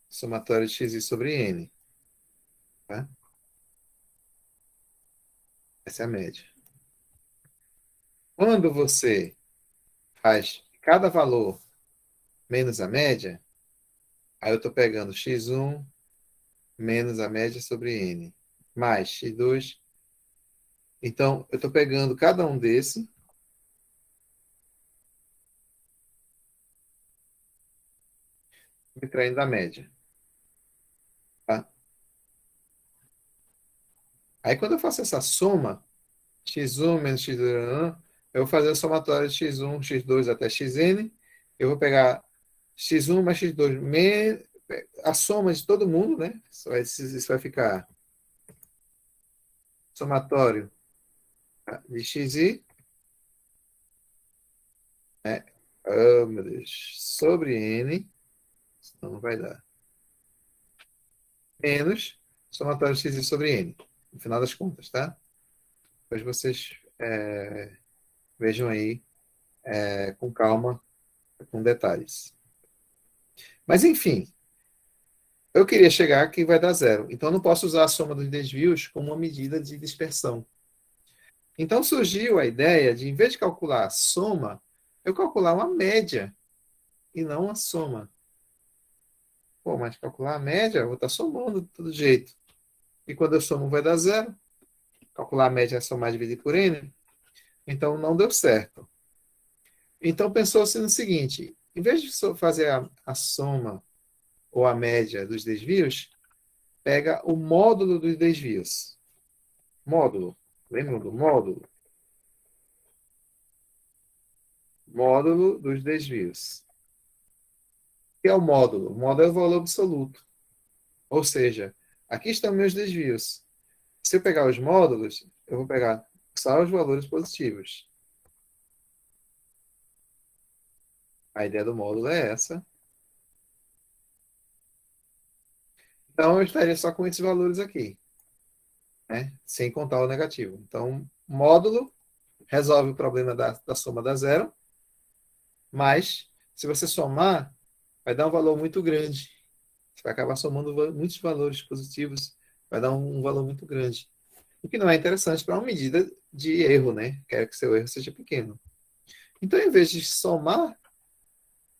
Somatório de xi sobre n. Tá? Essa é a média. Quando você faz cada valor menos a média, aí eu estou pegando x1 menos a média sobre n, mais x2. Então, eu estou pegando cada um desse e subtraindo da média. Tá? Aí, quando eu faço essa soma, x1 menos x2, eu vou fazer a somatória de x1, x2 até xn. Eu vou pegar x1 mais x2, a soma de todo mundo, né? Isso vai ficar somatório de xi, né? Oh, meu Deus. Sobre n, senão não vai dar. Menos somatório de xi sobre n. No final das contas, tá? Depois vocês vejam aí com calma, com detalhes. Mas, enfim, eu queria chegar que vai dar zero. Então, eu não posso usar a soma dos desvios como uma medida de dispersão. Então, surgiu a ideia de, em vez de calcular a soma, eu calcular uma média e não a soma. Pô, mas calcular a média, eu vou estar somando de todo jeito. E quando eu somo, vai dar zero. calcular a média é somar e dividir por n, então não deu certo. Então pensou-se no seguinte, em vez de fazer a soma ou a média dos desvios, pega o módulo dos desvios. Módulo. Lembram do módulo? Módulo dos desvios. O que é o módulo? O módulo é o valor absoluto. Ou seja, aqui estão meus desvios. Se eu pegar os módulos, eu vou pegar só os valores positivos. A ideia do módulo é essa. Então, eu estaria só com esses valores aqui, né? Sem contar o negativo. Então, módulo resolve o problema da soma da zero, mas se você somar, vai dar um valor muito grande. Você vai acabar somando muitos valores positivos, vai dar um valor muito grande. O que não é interessante para uma medida de erro, né? Quero que seu erro seja pequeno. Então, em vez de somar,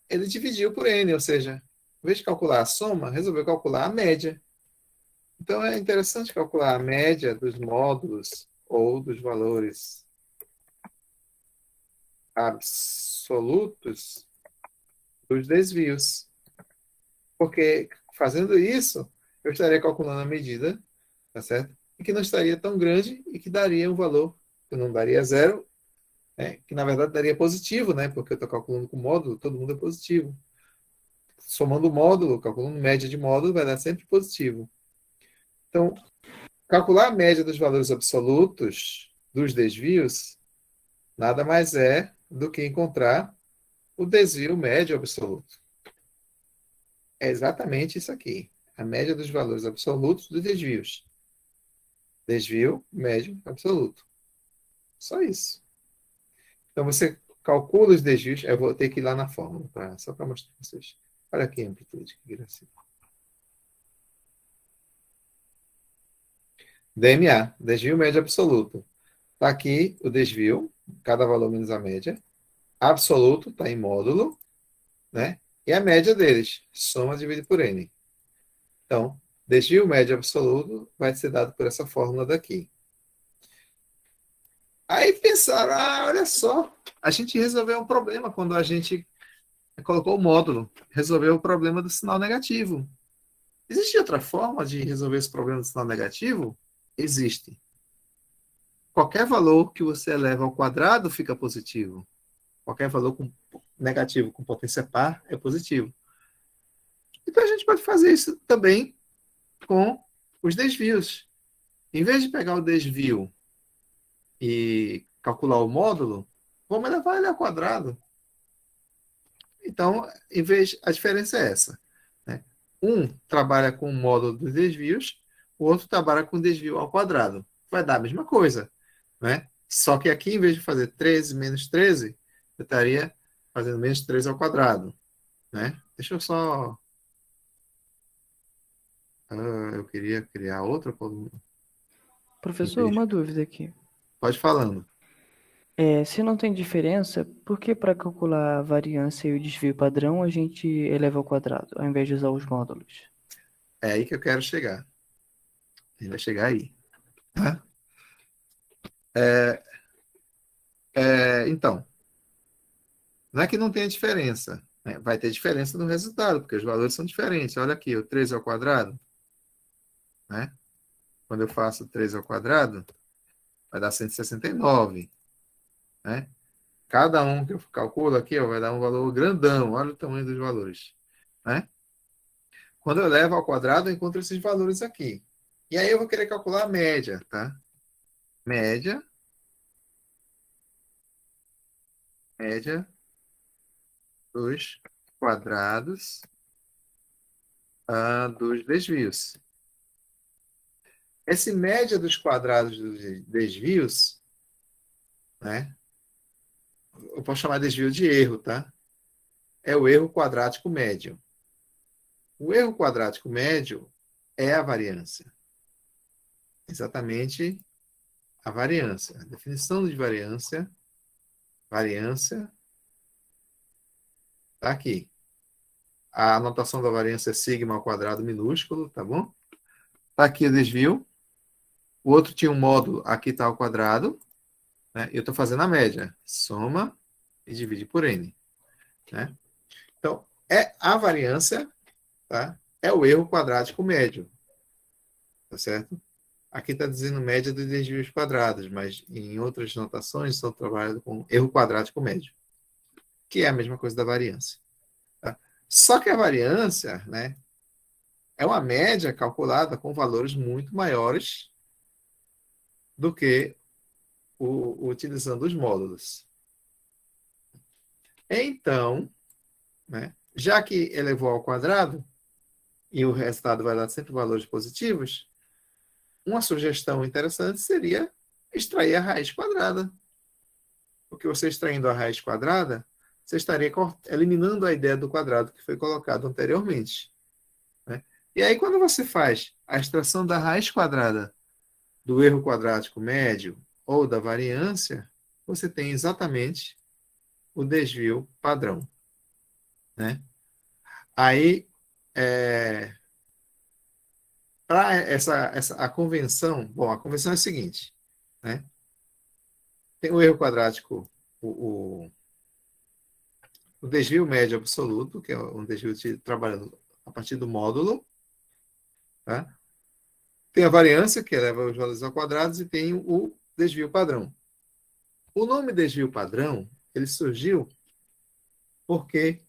ele dividiu por n, ou seja, em vez de calcular a soma, resolveu calcular a média. Então, é interessante calcular a média dos módulos ou dos valores absolutos dos desvios. Porque, fazendo isso, eu estaria calculando a medida, tá certo? E que não estaria tão grande e que daria um valor que não daria zero, né? Que na verdade daria positivo, né? Porque eu estou calculando com módulo, todo mundo é positivo. Somando o módulo, calculando média de módulo, vai dar sempre positivo. Então, calcular a média dos valores absolutos dos desvios nada mais é do que encontrar o desvio médio absoluto. É exatamente isso aqui. A média dos valores absolutos dos desvios. Desvio médio absoluto. Só isso. Então, você calcula os desvios. Eu vou ter que ir lá na fórmula, só para mostrar para vocês. Olha aqui a amplitude. Que gracinha. DMA, desvio médio absoluto. Está aqui o desvio, cada valor menos a média. Absoluto está em módulo, né? E a média deles, soma dividido por n. Então, desvio médio absoluto vai ser dado por essa fórmula daqui. Aí pensaram, olha só, a gente resolveu um problema quando a gente colocou o módulo, resolveu o problema do sinal negativo. Existe outra forma de resolver esse problema do sinal negativo? Existe. Qualquer valor que você eleva ao quadrado fica positivo. Qualquer valor negativo com potência par é positivo. Então a gente pode fazer isso também com os desvios. Em vez de pegar o desvio e calcular o módulo, vamos elevar ele ao quadrado. Então, a diferença é essa, né? Um trabalha com o módulo dos desvios, o outro trabalha com desvio ao quadrado. Vai dar a mesma coisa, né? Só que aqui, em vez de fazer 13 menos 13, eu estaria fazendo menos 13 ao quadrado, né? Deixa eu só... eu queria criar outra coluna. Professor, uma dúvida aqui. Pode falando. Se não tem diferença, por que para calcular a variância e o desvio padrão a gente eleva ao quadrado, ao invés de usar os módulos? É aí que eu quero chegar. Ele vai chegar aí. Tá? Então, não é que não tenha diferença, né? Vai ter diferença no resultado, porque os valores são diferentes. Olha aqui, o 13 ao quadrado, né? Quando eu faço 13 ao quadrado, vai dar 169, né? Cada um que eu calculo aqui, ó, vai dar um valor grandão. Olha o tamanho dos valores, né? Quando eu levo ao quadrado, eu encontro esses valores aqui. E aí eu vou querer calcular a média, tá? Média dos quadrados dos desvios. Esse média dos quadrados dos desvios, né? Eu posso chamar de desvio de erro, tá? É o erro quadrático médio. O erro quadrático médio é a variância. Exatamente a variância. A definição de variância está aqui. A anotação da variância é sigma ao quadrado minúsculo, tá bom? Está aqui o desvio. O outro tinha um módulo, aqui está ao quadrado, né? Eu estou fazendo a média. Soma e divide por n. Né? Então, a variância, tá? É o erro quadrático médio. Tá certo? Aqui está dizendo média dos desvios quadrados, mas em outras notações estou trabalhando com erro quadrático médio, que é a mesma coisa da variância. Tá? Só que a variância, né, é uma média calculada com valores muito maiores do que utilizando os módulos. Então, né, já que elevou ao quadrado e o resultado vai dar sempre valores positivos, uma sugestão interessante seria extrair a raiz quadrada. Porque você extraindo a raiz quadrada, você estaria eliminando a ideia do quadrado que foi colocado anteriormente. Né? E aí, quando você faz a extração da raiz quadrada do erro quadrático médio ou da variância, você tem exatamente o desvio padrão. Né? Aí, para a convenção, bom, a convenção é a seguinte, né? Tem o erro quadrático, o desvio médio absoluto, que é um desvio trabalhando a partir do módulo, tá? Tem a variância, que eleva os valores ao quadrado, e tem o desvio padrão. O nome desvio padrão, ele surgiu porque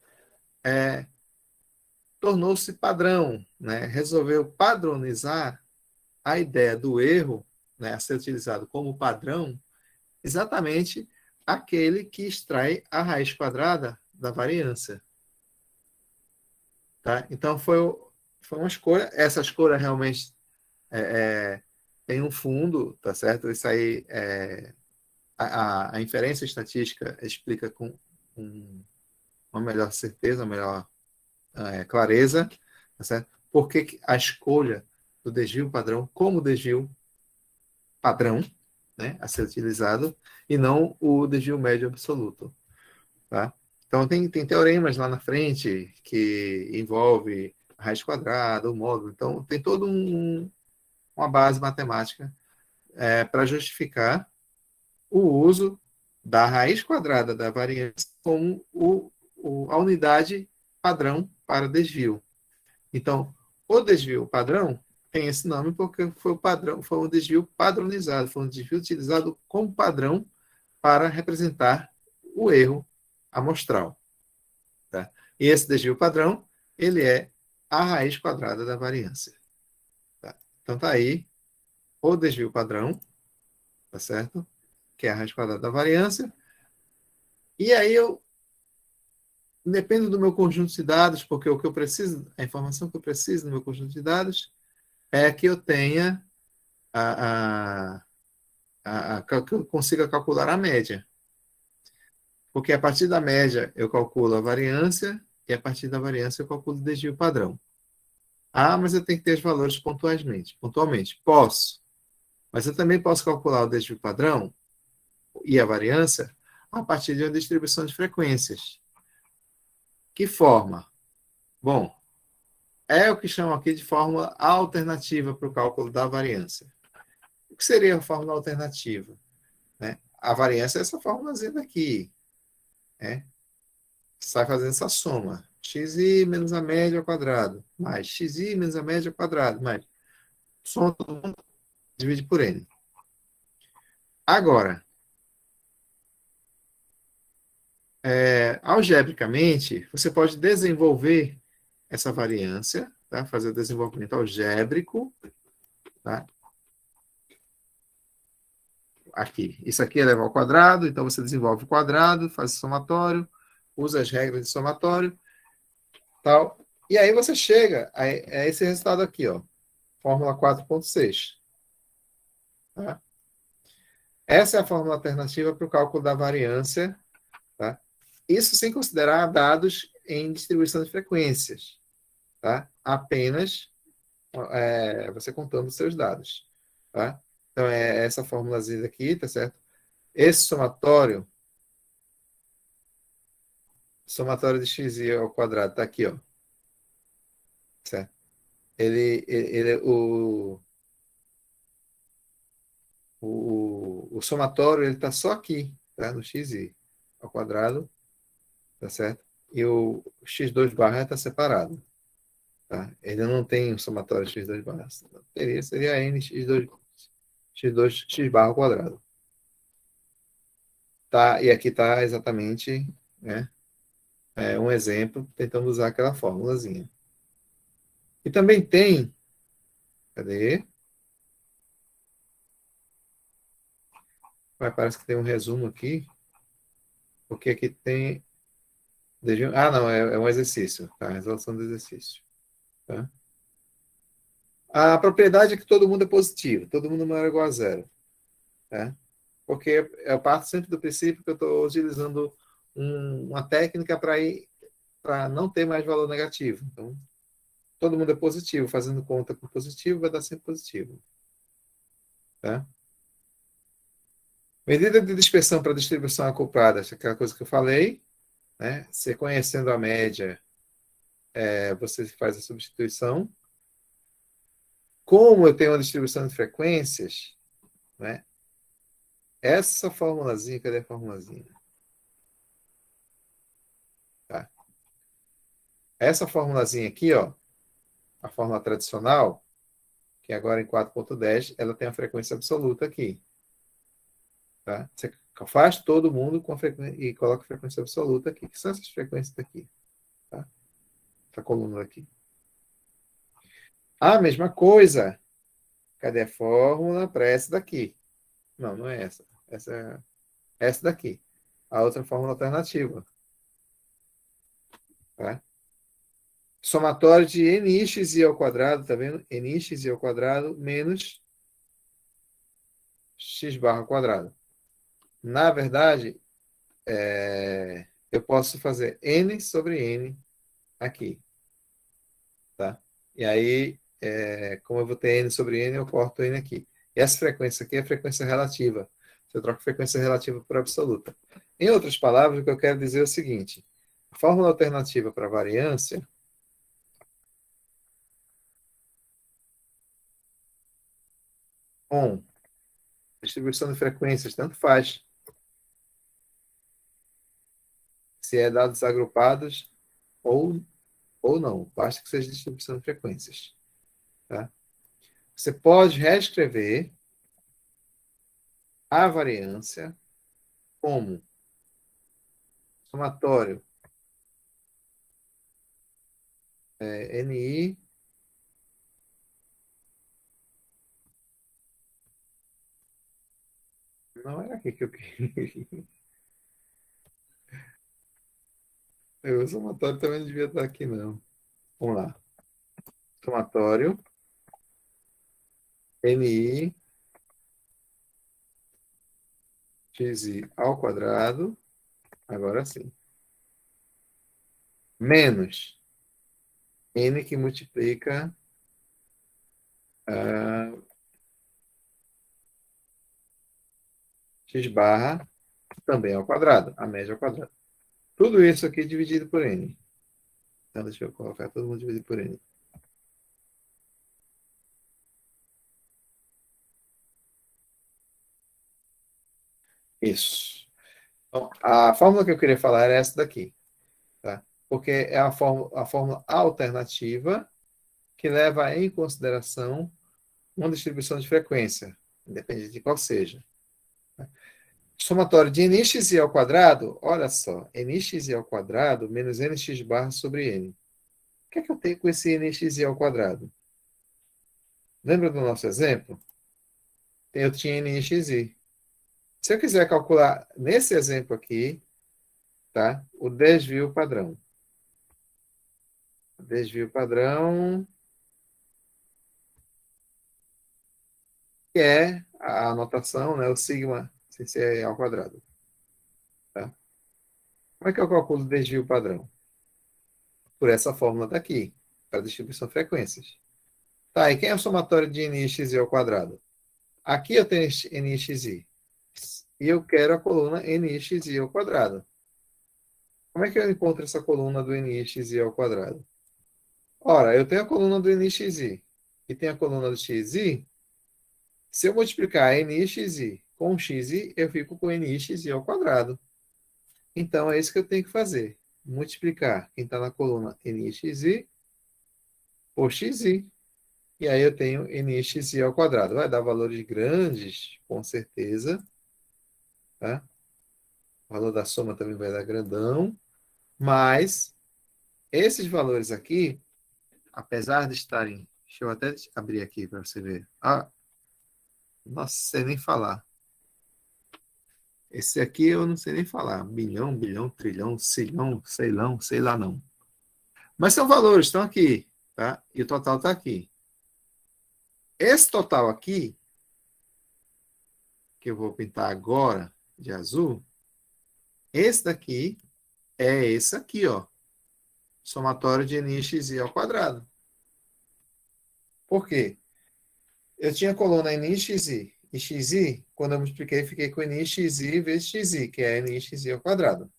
tornou-se padrão, né? Resolveu padronizar a ideia do erro, né, a ser utilizado como padrão, exatamente aquele que extrai a raiz quadrada da variância. Tá? Então, foi uma escolha. Essa escolha realmente tem um fundo, tá certo? Isso aí, a inferência estatística explica com uma melhor certeza, uma melhor clareza, tá certo? Por que a escolha do desvio padrão como desvio padrão, né, a ser utilizado, e não o desvio médio absoluto. Tá? Então, tem teoremas lá na frente que envolve a raiz quadrada, o módulo. Então, tem toda uma base matemática para justificar o uso da raiz quadrada da variância como a unidade padrão para desvio. Então, o desvio padrão tem esse nome porque foi um desvio padronizado, foi um desvio utilizado como padrão para representar o erro amostral. Tá? E esse desvio padrão, ele é a raiz quadrada da variância. Tá? Então, tá aí o desvio padrão, tá certo? Que é a raiz quadrada da variância. E aí depende do meu conjunto de dados, porque o que eu preciso, a informação que eu preciso no meu conjunto de dados é que eu tenha que eu consiga calcular a média. Porque a partir da média eu calculo a variância e a partir da variância eu calculo o desvio padrão. Ah, mas eu tenho que ter os valores pontualmente. Posso. Mas eu também posso calcular o desvio padrão e a variância a partir de uma distribuição de frequências. Que forma? Bom, é o que chamam aqui de fórmula alternativa para o cálculo da variância. O que seria a fórmula alternativa? Né? A variância é essa fórmulazinha daqui. Né? Você vai fazendo essa soma. Xi menos a média ao quadrado, mais xi menos a média ao quadrado, mais soma todo mundo, divide por n. Agora, algebricamente, você pode desenvolver essa variância, tá? Fazer o desenvolvimento algébrico, tá? Aqui. Isso aqui é eleva ao quadrado, então você desenvolve o quadrado, faz o somatório, usa as regras de somatório, tal. E aí você chega a esse resultado aqui, ó. Fórmula 4.6. Tá? Essa é a fórmula alternativa para o cálculo da variância, tá? Isso sem considerar dados em distribuição de frequências, tá? Apenas você contando os seus dados, tá? Então, é essa formulazinha aqui, tá certo? Esse somatório de xi ao quadrado, tá aqui, ó. Certo? O somatório ele está só aqui, tá? No xi ao quadrado, tá certo? E o x2 barra está separado, tá? Ele não tem o somatório x2 barra. Seria n x barra ao quadrado. Tá? E aqui está exatamente, né, um exemplo tentando usar aquela formulazinha. E também tem, cadê? Parece que tem um resumo aqui, porque aqui tem. Ah, não, é um exercício, tá? Resolução do exercício. Tá? A propriedade é que todo mundo é positivo, todo mundo maior ou igual a zero. Tá? Porque eu parto sempre do princípio que eu estou utilizando uma técnica para não ter mais valor negativo. Então, todo mundo é positivo, fazendo conta com positivo, vai dar sempre positivo. Tá? Medida de dispersão para distribuição acoplada, aquela coisa que eu falei, né? Você conhecendo a média, você faz a substituição. Como eu tenho uma distribuição de frequências, né? Essa formulazinha, cadê a formulazinha? Tá. Essa formulazinha aqui, ó, a fórmula tradicional, que agora em 4.10, ela tem a frequência absoluta aqui. Tá? Você faz todo mundo com a frequência e coloca a frequência absoluta aqui, que são essas frequências daqui. Tá? Essa coluna aqui. A mesma coisa. Cadê a fórmula para essa daqui? Não, não é essa. Essa é essa daqui. A outra fórmula alternativa. Tá? Somatório de nxi ao quadrado, tá vendo? Nxi ao quadrado menos x barra ao quadrado. Na verdade, eu posso fazer n sobre n aqui. Tá? E aí, como eu vou ter n sobre n, eu corto n aqui. E essa frequência aqui é a frequência relativa. Você troca a frequência relativa por absoluta. Em outras palavras, o que eu quero dizer é o seguinte. A fórmula alternativa para variância com distribuição de frequências, tanto faz. Se é dados agrupados ou não. Basta que seja distribuição de frequências. Tá? Você pode reescrever a variância como somatório NI não era aqui que eu queria. O somatório também não devia estar aqui, não. Vamos lá. Somatório NI xi ao quadrado, agora sim, menos n que multiplica x barra também ao quadrado, a média ao quadrado. Tudo isso aqui dividido por n. Então, deixa eu colocar todo mundo dividido por n. Isso. Então, a fórmula que eu queria falar era essa daqui. Tá? Porque é a fórmula alternativa que leva em consideração uma distribuição de frequência, independente de qual seja. Somatório de nxi ao quadrado, olha só, nxi ao quadrado menos nx barra sobre n. O que é que eu tenho com esse nxi ao quadrado? Lembra do nosso exemplo? Eu tinha nxi. Se eu quiser calcular nesse exemplo aqui, tá? O desvio padrão. O desvio padrão, que é a anotação, né? O sigma sem ser ao quadrado. Tá? Como é que eu calculo o desvio padrão? Por essa fórmula daqui, para distribuição de frequências. Tá, e quem é o somatório de nxi ao quadrado? Aqui eu tenho nxi. E eu quero a coluna nxi ao quadrado. Como é que eu encontro essa coluna do nxi ao quadrado? Ora, eu tenho a coluna do nxi e tenho a coluna do xi. Se eu multiplicar nxi com xi, eu fico com nxi ao quadrado. Então, é isso que eu tenho que fazer. Multiplicar quem está na coluna nxi por xi. E aí eu tenho nxi ao quadrado. Vai dar valores grandes, com certeza. Tá? O valor da soma também vai dar grandão. Mas esses valores aqui, apesar de estarem... Deixa eu até abrir aqui para você ver. Ah, nossa, sei nem falar. Esse aqui eu não sei nem falar. Bilhão, bilhão, trilhão, cilhão, ceilão, sei lá não. Mas são valores, estão aqui. Tá? E o total está aqui. Esse total aqui, que eu vou pintar agora de azul, esse daqui é esse aqui, ó. Somatório de nxi ao quadrado. Por quê? Eu tinha coluna nxi e xi, quando eu multipliquei, fiquei com nxi vezes xi, que é nxi ao quadrado.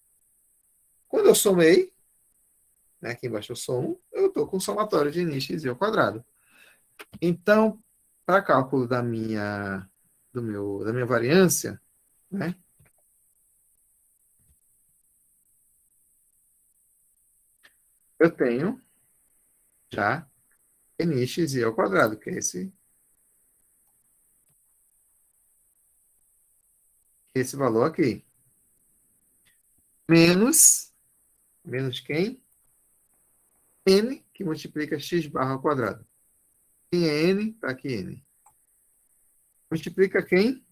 Quando eu somei, né, aqui embaixo eu somo, eu estou com o somatório de nxi ao quadrado. Então, para cálculo da minha variância, né, eu tenho já nxi ao quadrado, que é esse valor aqui. Menos quem? N, que multiplica x barra ao quadrado. Quem é N? Está aqui N. Multiplica quem?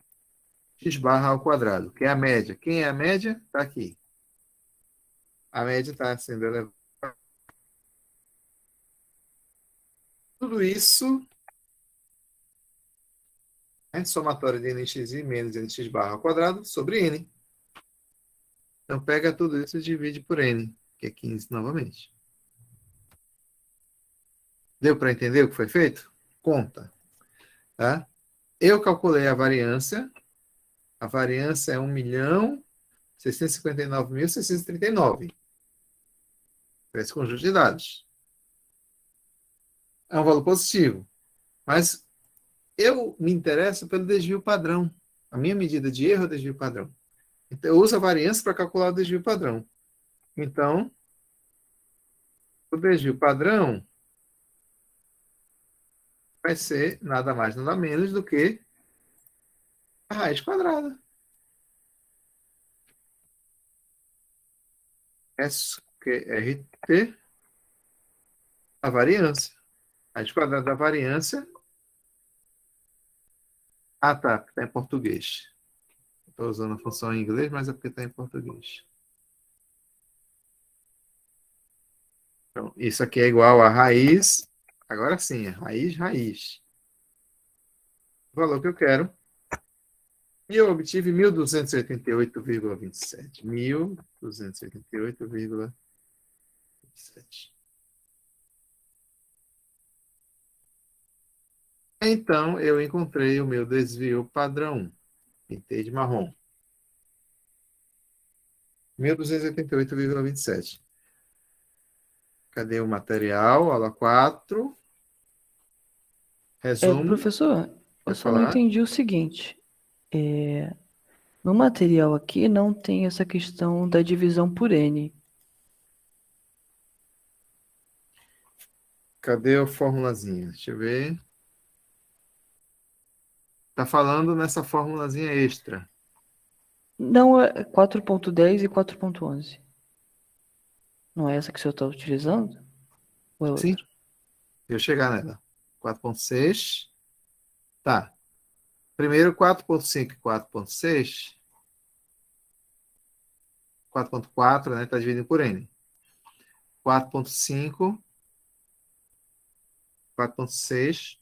X barra ao quadrado, que é a média. Quem é a média? Está aqui. A média está sendo elevada. Tudo isso é somatório de nxi menos nx barra ao quadrado sobre n. Então, pega tudo isso e divide por n, que é 15 novamente. Deu para entender o que foi feito? Conta. Tá? Eu calculei a variância. A variância é 1.659.639. Para esse conjunto de dados. É um valor positivo. Mas eu me interesso pelo desvio padrão. A minha medida de erro é o desvio padrão. Então, eu uso a variância para calcular o desvio padrão. Então, o desvio padrão vai ser nada mais, nada menos do que a raiz quadrada. SQRT, a variância. A raiz quadrada da variância. Ah, tá. Está em português. Estou usando a função em inglês, mas é porque está em português. Então, isso aqui é igual a raiz. Agora sim, é raiz. O valor que eu quero. E eu obtive 1.288,27. 1.288,27. Então, eu encontrei o meu desvio padrão. Pintei de marrom. 1.288,27. Cadê o material? Aula 4. Resumo. Professor, eu Pode só não falar. entendi o seguinte. No material aqui não tem essa questão da divisão por N. Cadê a formulazinha? Deixa eu ver. Tá falando nessa formulazinha extra. Não, é 4.10 e 4.11. Não é essa que o senhor está utilizando? Ou é outra? Sim. Eu chegar nela. 4.6. Tá. Primeiro 4.5 e 4.6. 4.4, né? Tá dividido por N. 4.5. 4.6.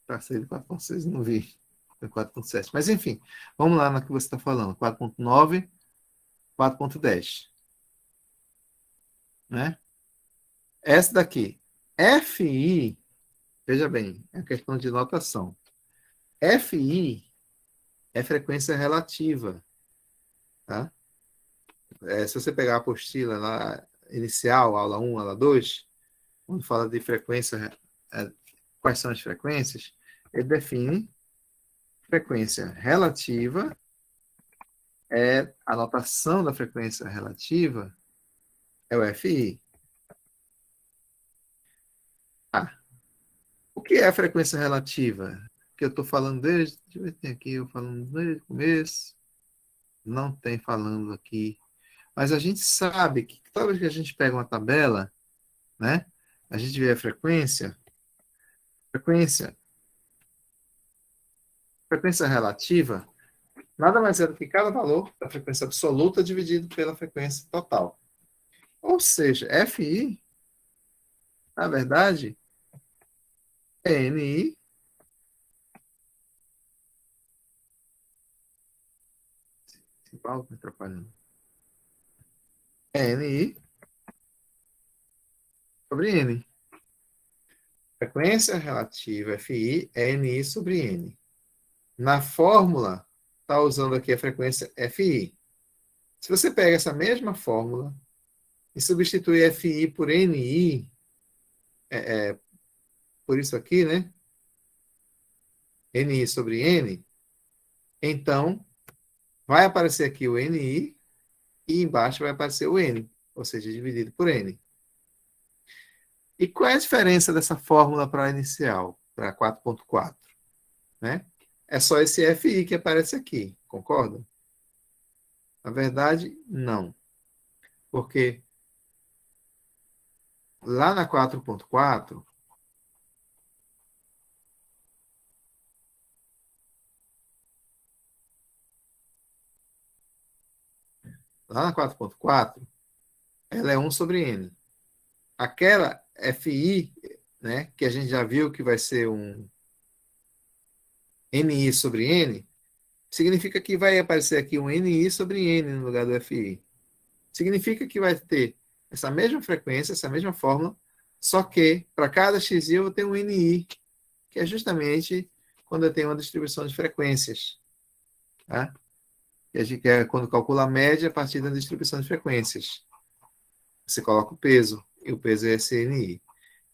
Tá saindo 4.6, não vi. 4.7. Mas enfim, vamos lá na que você está falando. 4.9, 4.10. Né? Essa daqui. FI, veja bem, é questão de notação. FI é frequência relativa. Tá? Se você pegar a apostila lá, inicial, aula 1, aula 2, quando fala de frequência, quais são as frequências, ele define frequência relativa, a notação da frequência relativa é o FI. O que é a frequência relativa? Que eu estou falando desde. Deixa eu ver se tem aqui, eu falando desde o começo. Não tem falando aqui. Mas a gente sabe que toda vez que a gente pega uma tabela, né? A gente vê a frequência. Frequência. Frequência relativa nada mais é do que cada valor da frequência absoluta dividido pela frequência total. Ou seja, FI, na verdade, é NI igual me atrapalhando. É NI sobre N. Frequência relativa FI é NI sobre N. Na fórmula, está usando aqui a frequência FI. Se você pega essa mesma fórmula e substitui FI por NI, por isso aqui, né? NI sobre N, então vai aparecer aqui o NI e embaixo vai aparecer o N, ou seja, dividido por N. E qual é a diferença dessa fórmula para a inicial, para 4.4? Né? É só esse FI que aparece aqui, concorda? Na verdade, não. Porque lá na 4.4, ela é 1 sobre N. Aquela FI, né, que a gente já viu que vai ser um NI sobre N, significa que vai aparecer aqui um NI sobre N no lugar do FI. Significa que vai ter essa mesma frequência, essa mesma fórmula, só que para cada xi eu vou ter um NI, que é justamente quando eu tenho uma distribuição de frequências. Tá? E a gente quer, quando calcula a média a partir da distribuição de frequências. Você coloca o peso, e o peso é esse NI.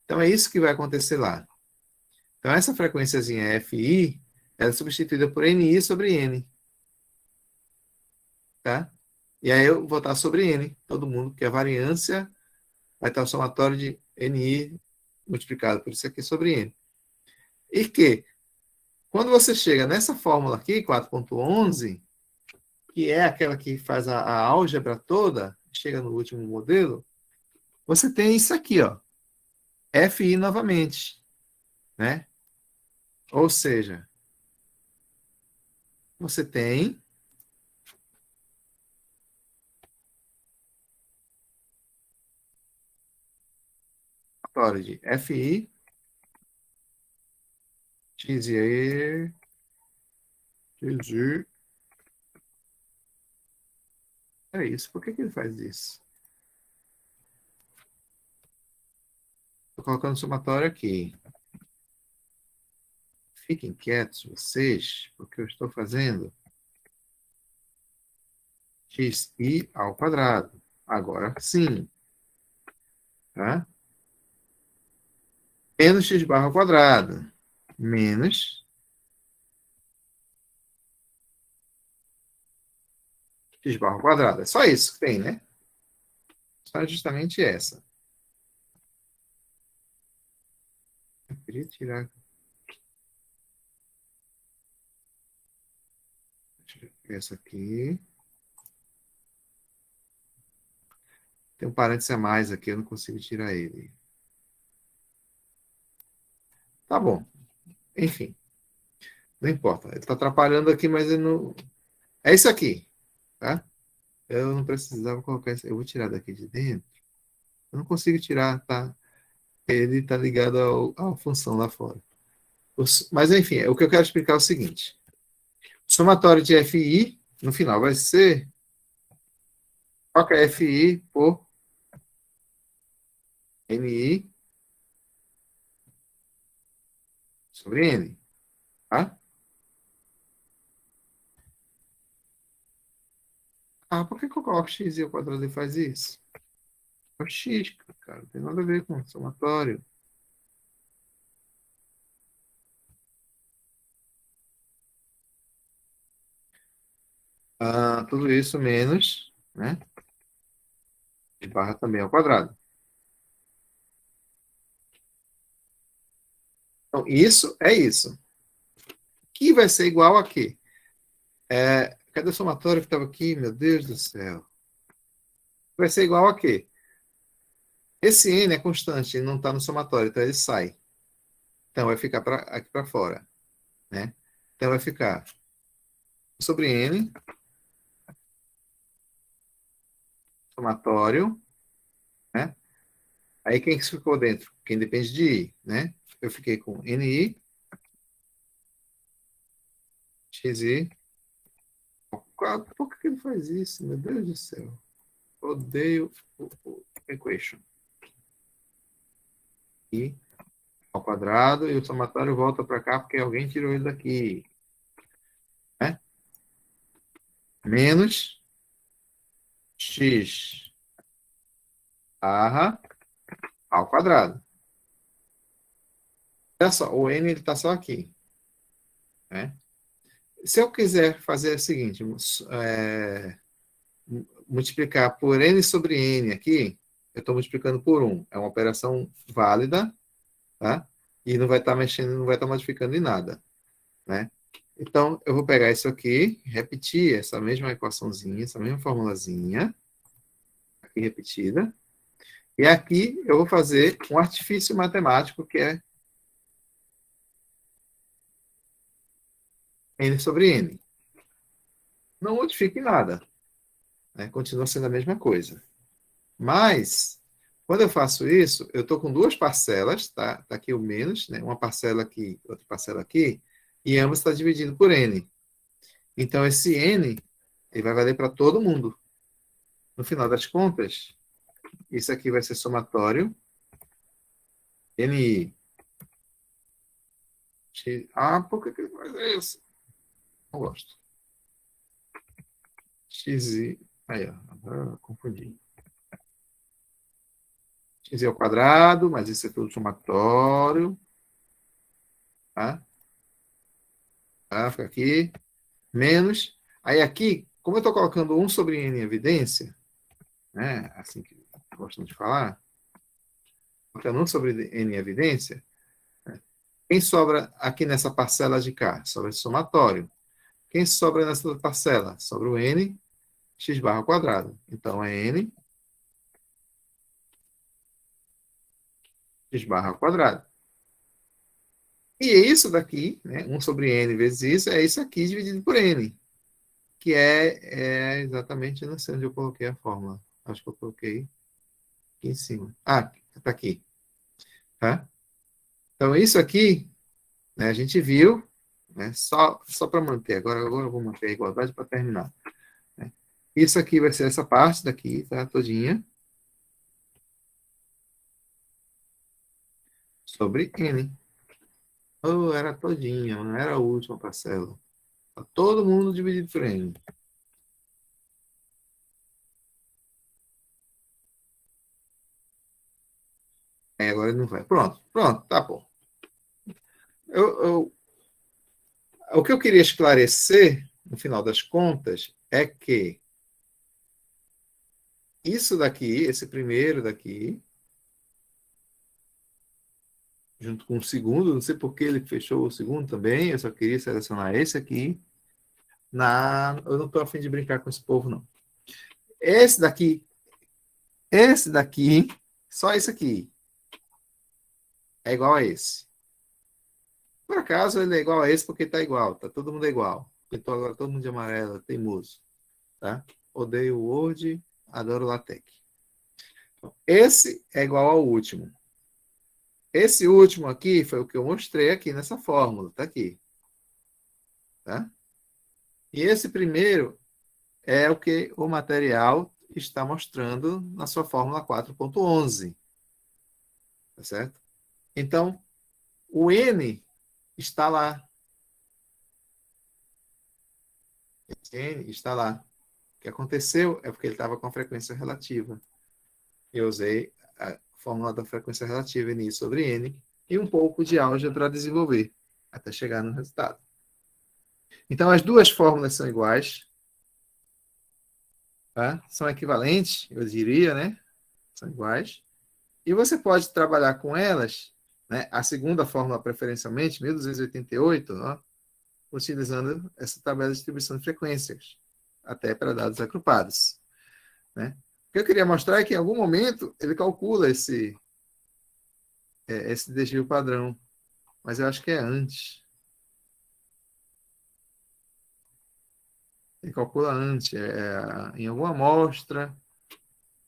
Então é isso que vai acontecer lá. Então essa frequênciazinha FI, ela é substituída por NI sobre N. Tá? E aí eu vou estar sobre N, todo mundo, porque a variância vai estar o somatório de NI multiplicado por isso aqui sobre N. E que, quando você chega nessa fórmula aqui, 4.11, que é aquela que faz a álgebra toda, chega no último modelo, você tem isso aqui, ó, FI novamente, né? Ou seja, você tem somatório de FI, XI, XI. É isso. Por que ele faz isso? Estou colocando somatório aqui. Fiquem quietos vocês, porque eu estou fazendo xi ao quadrado. Agora sim. Tá? Menos x barra ao quadrado. Menos x barra ao quadrado. É só isso que tem, né? Só justamente essa. Eu queria tirar. Deixa eu ver essa aqui. Tem um parênteses a mais aqui, eu não consigo tirar ele. Tá bom. Enfim. Não importa. Ele está atrapalhando aqui, mas ele não. É isso aqui. Tá? Eu não precisava colocar isso. Eu vou tirar daqui de dentro. Eu não consigo tirar, tá? Ele está ligado à função lá fora. Mas, enfim, o que eu quero explicar é o seguinte. O somatório de FI, no final, vai ser... Troca FI por NI sobre N. Tá? Ah, por que eu coloco x ao quadrado e faz isso? O X, cara, não tem nada a ver com somatório. Tudo isso menos, né? De barra também ao quadrado. Então, isso é isso. Que vai ser igual a quê? Cadê o somatório que estava aqui? Meu Deus do céu. Vai ser igual a quê? Esse n é constante, ele não está no somatório, então ele sai. Então vai ficar aqui para fora, né? Então vai ficar sobre n, somatório, né? Aí quem que ficou dentro? Quem depende de i, né? Eu fiquei com ni, xi. Por que ele faz isso? Meu Deus do céu. Odeio o equation. I ao quadrado e o somatório volta para cá porque alguém tirou ele daqui. Né? Menos x barra ao quadrado. Olha só, o n está só aqui. Né? Se eu quiser fazer o seguinte, multiplicar por n sobre n aqui, eu estou multiplicando por 1. É uma operação válida, tá? E não vai estar mexendo, não vai estar modificando em nada. Né? Então, eu vou pegar isso aqui, repetir essa mesma equaçãozinha, essa mesma formulazinha, aqui repetida. E aqui eu vou fazer um artifício matemático que é n sobre n. Não modifique nada. Né? Continua sendo a mesma coisa. Mas, quando eu faço isso, eu estou com duas parcelas, tá? Tá aqui o menos, né? Uma parcela aqui, outra parcela aqui, e ambas está dividido por n. Então, esse n ele vai valer para todo mundo. No final das contas, isso aqui vai ser somatório. NI. Por que ele faz isso? Não gosto. XI. Aí, ó. Agora confundi. XI ao quadrado, mas isso é tudo somatório. Tá? Fica aqui. Menos. Aí aqui, como eu estou colocando 1 sobre n em evidência, né? Assim que gostamos de falar, colocando 1 sobre n em evidência, né? Quem sobra aqui nessa parcela de cá? Sobra esse somatório. Quem sobra nessa parcela? Sobra o n x barra ao quadrado. Então, é n x barra ao quadrado. E isso daqui, né, 1 sobre n vezes isso, é isso aqui dividido por n, que é exatamente, não sei onde eu coloquei a fórmula. Acho que eu coloquei aqui em cima. Está aqui. Tá? Então, isso aqui, né, a gente viu, né, só para manter. Agora eu vou manter a igualdade para terminar. Né? Isso aqui vai ser essa parte daqui, tá? Todinha. Sobre n. Era todinha, não era a última parcela. Tá todo mundo dividido por n. Agora ele não vai. Pronto, tá bom. O que eu queria esclarecer, no final das contas, é que isso daqui, esse primeiro daqui, junto com o segundo, não sei por que ele fechou o segundo também, eu só queria selecionar esse aqui. Eu não estou a fim de brincar com esse povo, não. Esse daqui, só esse aqui, é igual a esse. Por acaso ele é igual a esse porque está igual, tá todo mundo igual. Então agora todo mundo de amarelo, teimoso. Tá? Odeio o Word, adoro LaTeX. Esse é igual ao último. Esse último aqui foi o que eu mostrei aqui nessa fórmula, tá aqui. Tá? E esse primeiro é o que o material está mostrando na sua fórmula 4.11. Tá certo? Então, o N está lá. Esse N está lá. O que aconteceu é porque ele estava com a frequência relativa. eu usei a fórmula da frequência relativa Ni sobre N e um pouco de álgebra para desenvolver, até chegar no resultado. Então, as duas fórmulas são iguais, tá? São equivalentes, eu diria, né? São iguais. E você pode trabalhar com elas, né? A segunda fórmula, preferencialmente, 1288, ó, utilizando essa tabela de distribuição de frequências, até para dados agrupados, né? O que eu queria mostrar é que, em algum momento, ele calcula esse desvio padrão, mas eu acho que é antes. Ele calcula antes, em alguma amostra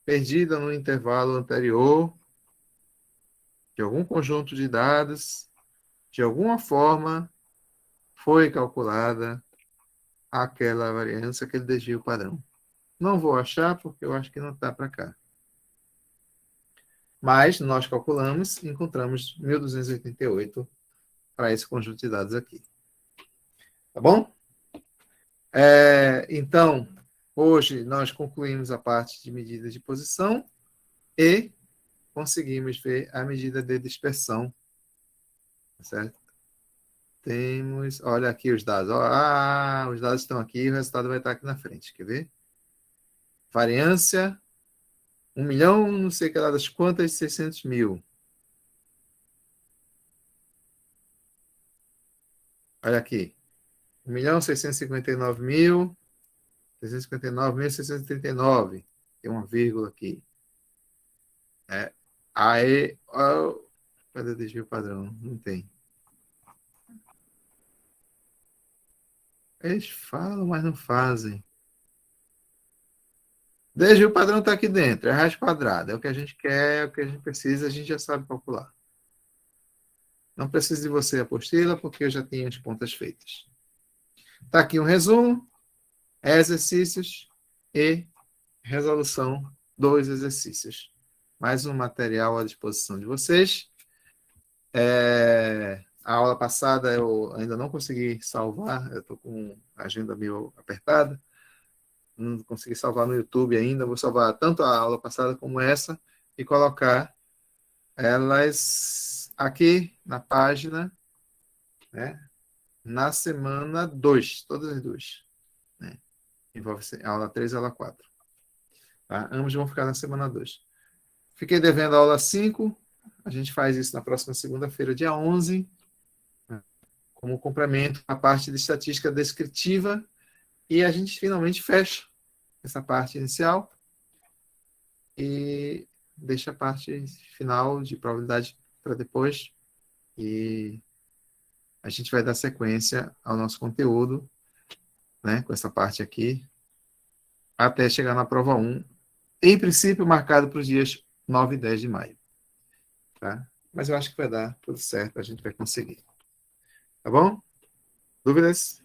perdida no intervalo anterior de algum conjunto de dados, de alguma forma foi calculada aquela variância, aquele desvio padrão. Não vou achar porque eu acho que não está para cá. Mas nós calculamos e encontramos 1288 para esse conjunto de dados aqui. Tá bom? Então, hoje nós concluímos a parte de medida de posição e conseguimos ver a medida de dispersão. Certo? Temos, olha aqui os dados. Os dados estão aqui, o resultado vai estar aqui na frente. Quer ver? Variância, 1 milhão, não sei que lá das quantas, 600 mil. Olha aqui. 1.659.639.639. Tem uma vírgula aqui. Cadê o desvio padrão? Não tem. Eles falam, mas não fazem. Desvio padrão está aqui dentro. É raiz quadrada. É o que a gente quer, é o que a gente precisa, a gente já sabe calcular. Não preciso de você a apostila, porque eu já tenho as contas feitas. Está aqui um resumo, exercícios e resolução dos exercícios. Mais um material à disposição de vocês. A aula passada eu ainda não consegui salvar, eu estou com a agenda meio apertada, não consegui salvar no YouTube ainda, vou salvar tanto a aula passada como essa e colocar elas aqui na página, né, na semana 2, todas as duas. Né? Envolve a aula 3 e a aula 4. Tá? Ambos vão ficar na semana 2. Fiquei devendo a aula 5, a gente faz isso na próxima segunda-feira, dia 11, né, como complemento à parte de estatística descritiva, e a gente finalmente fecha essa parte inicial e deixa a parte final de probabilidade para depois, e a gente vai dar sequência ao nosso conteúdo, né, com essa parte aqui, até chegar na prova 1, em princípio marcado para os dias 9 e 10 de maio. Tá? Mas eu acho que vai dar tudo certo, a gente vai conseguir. Tá bom? Dúvidas?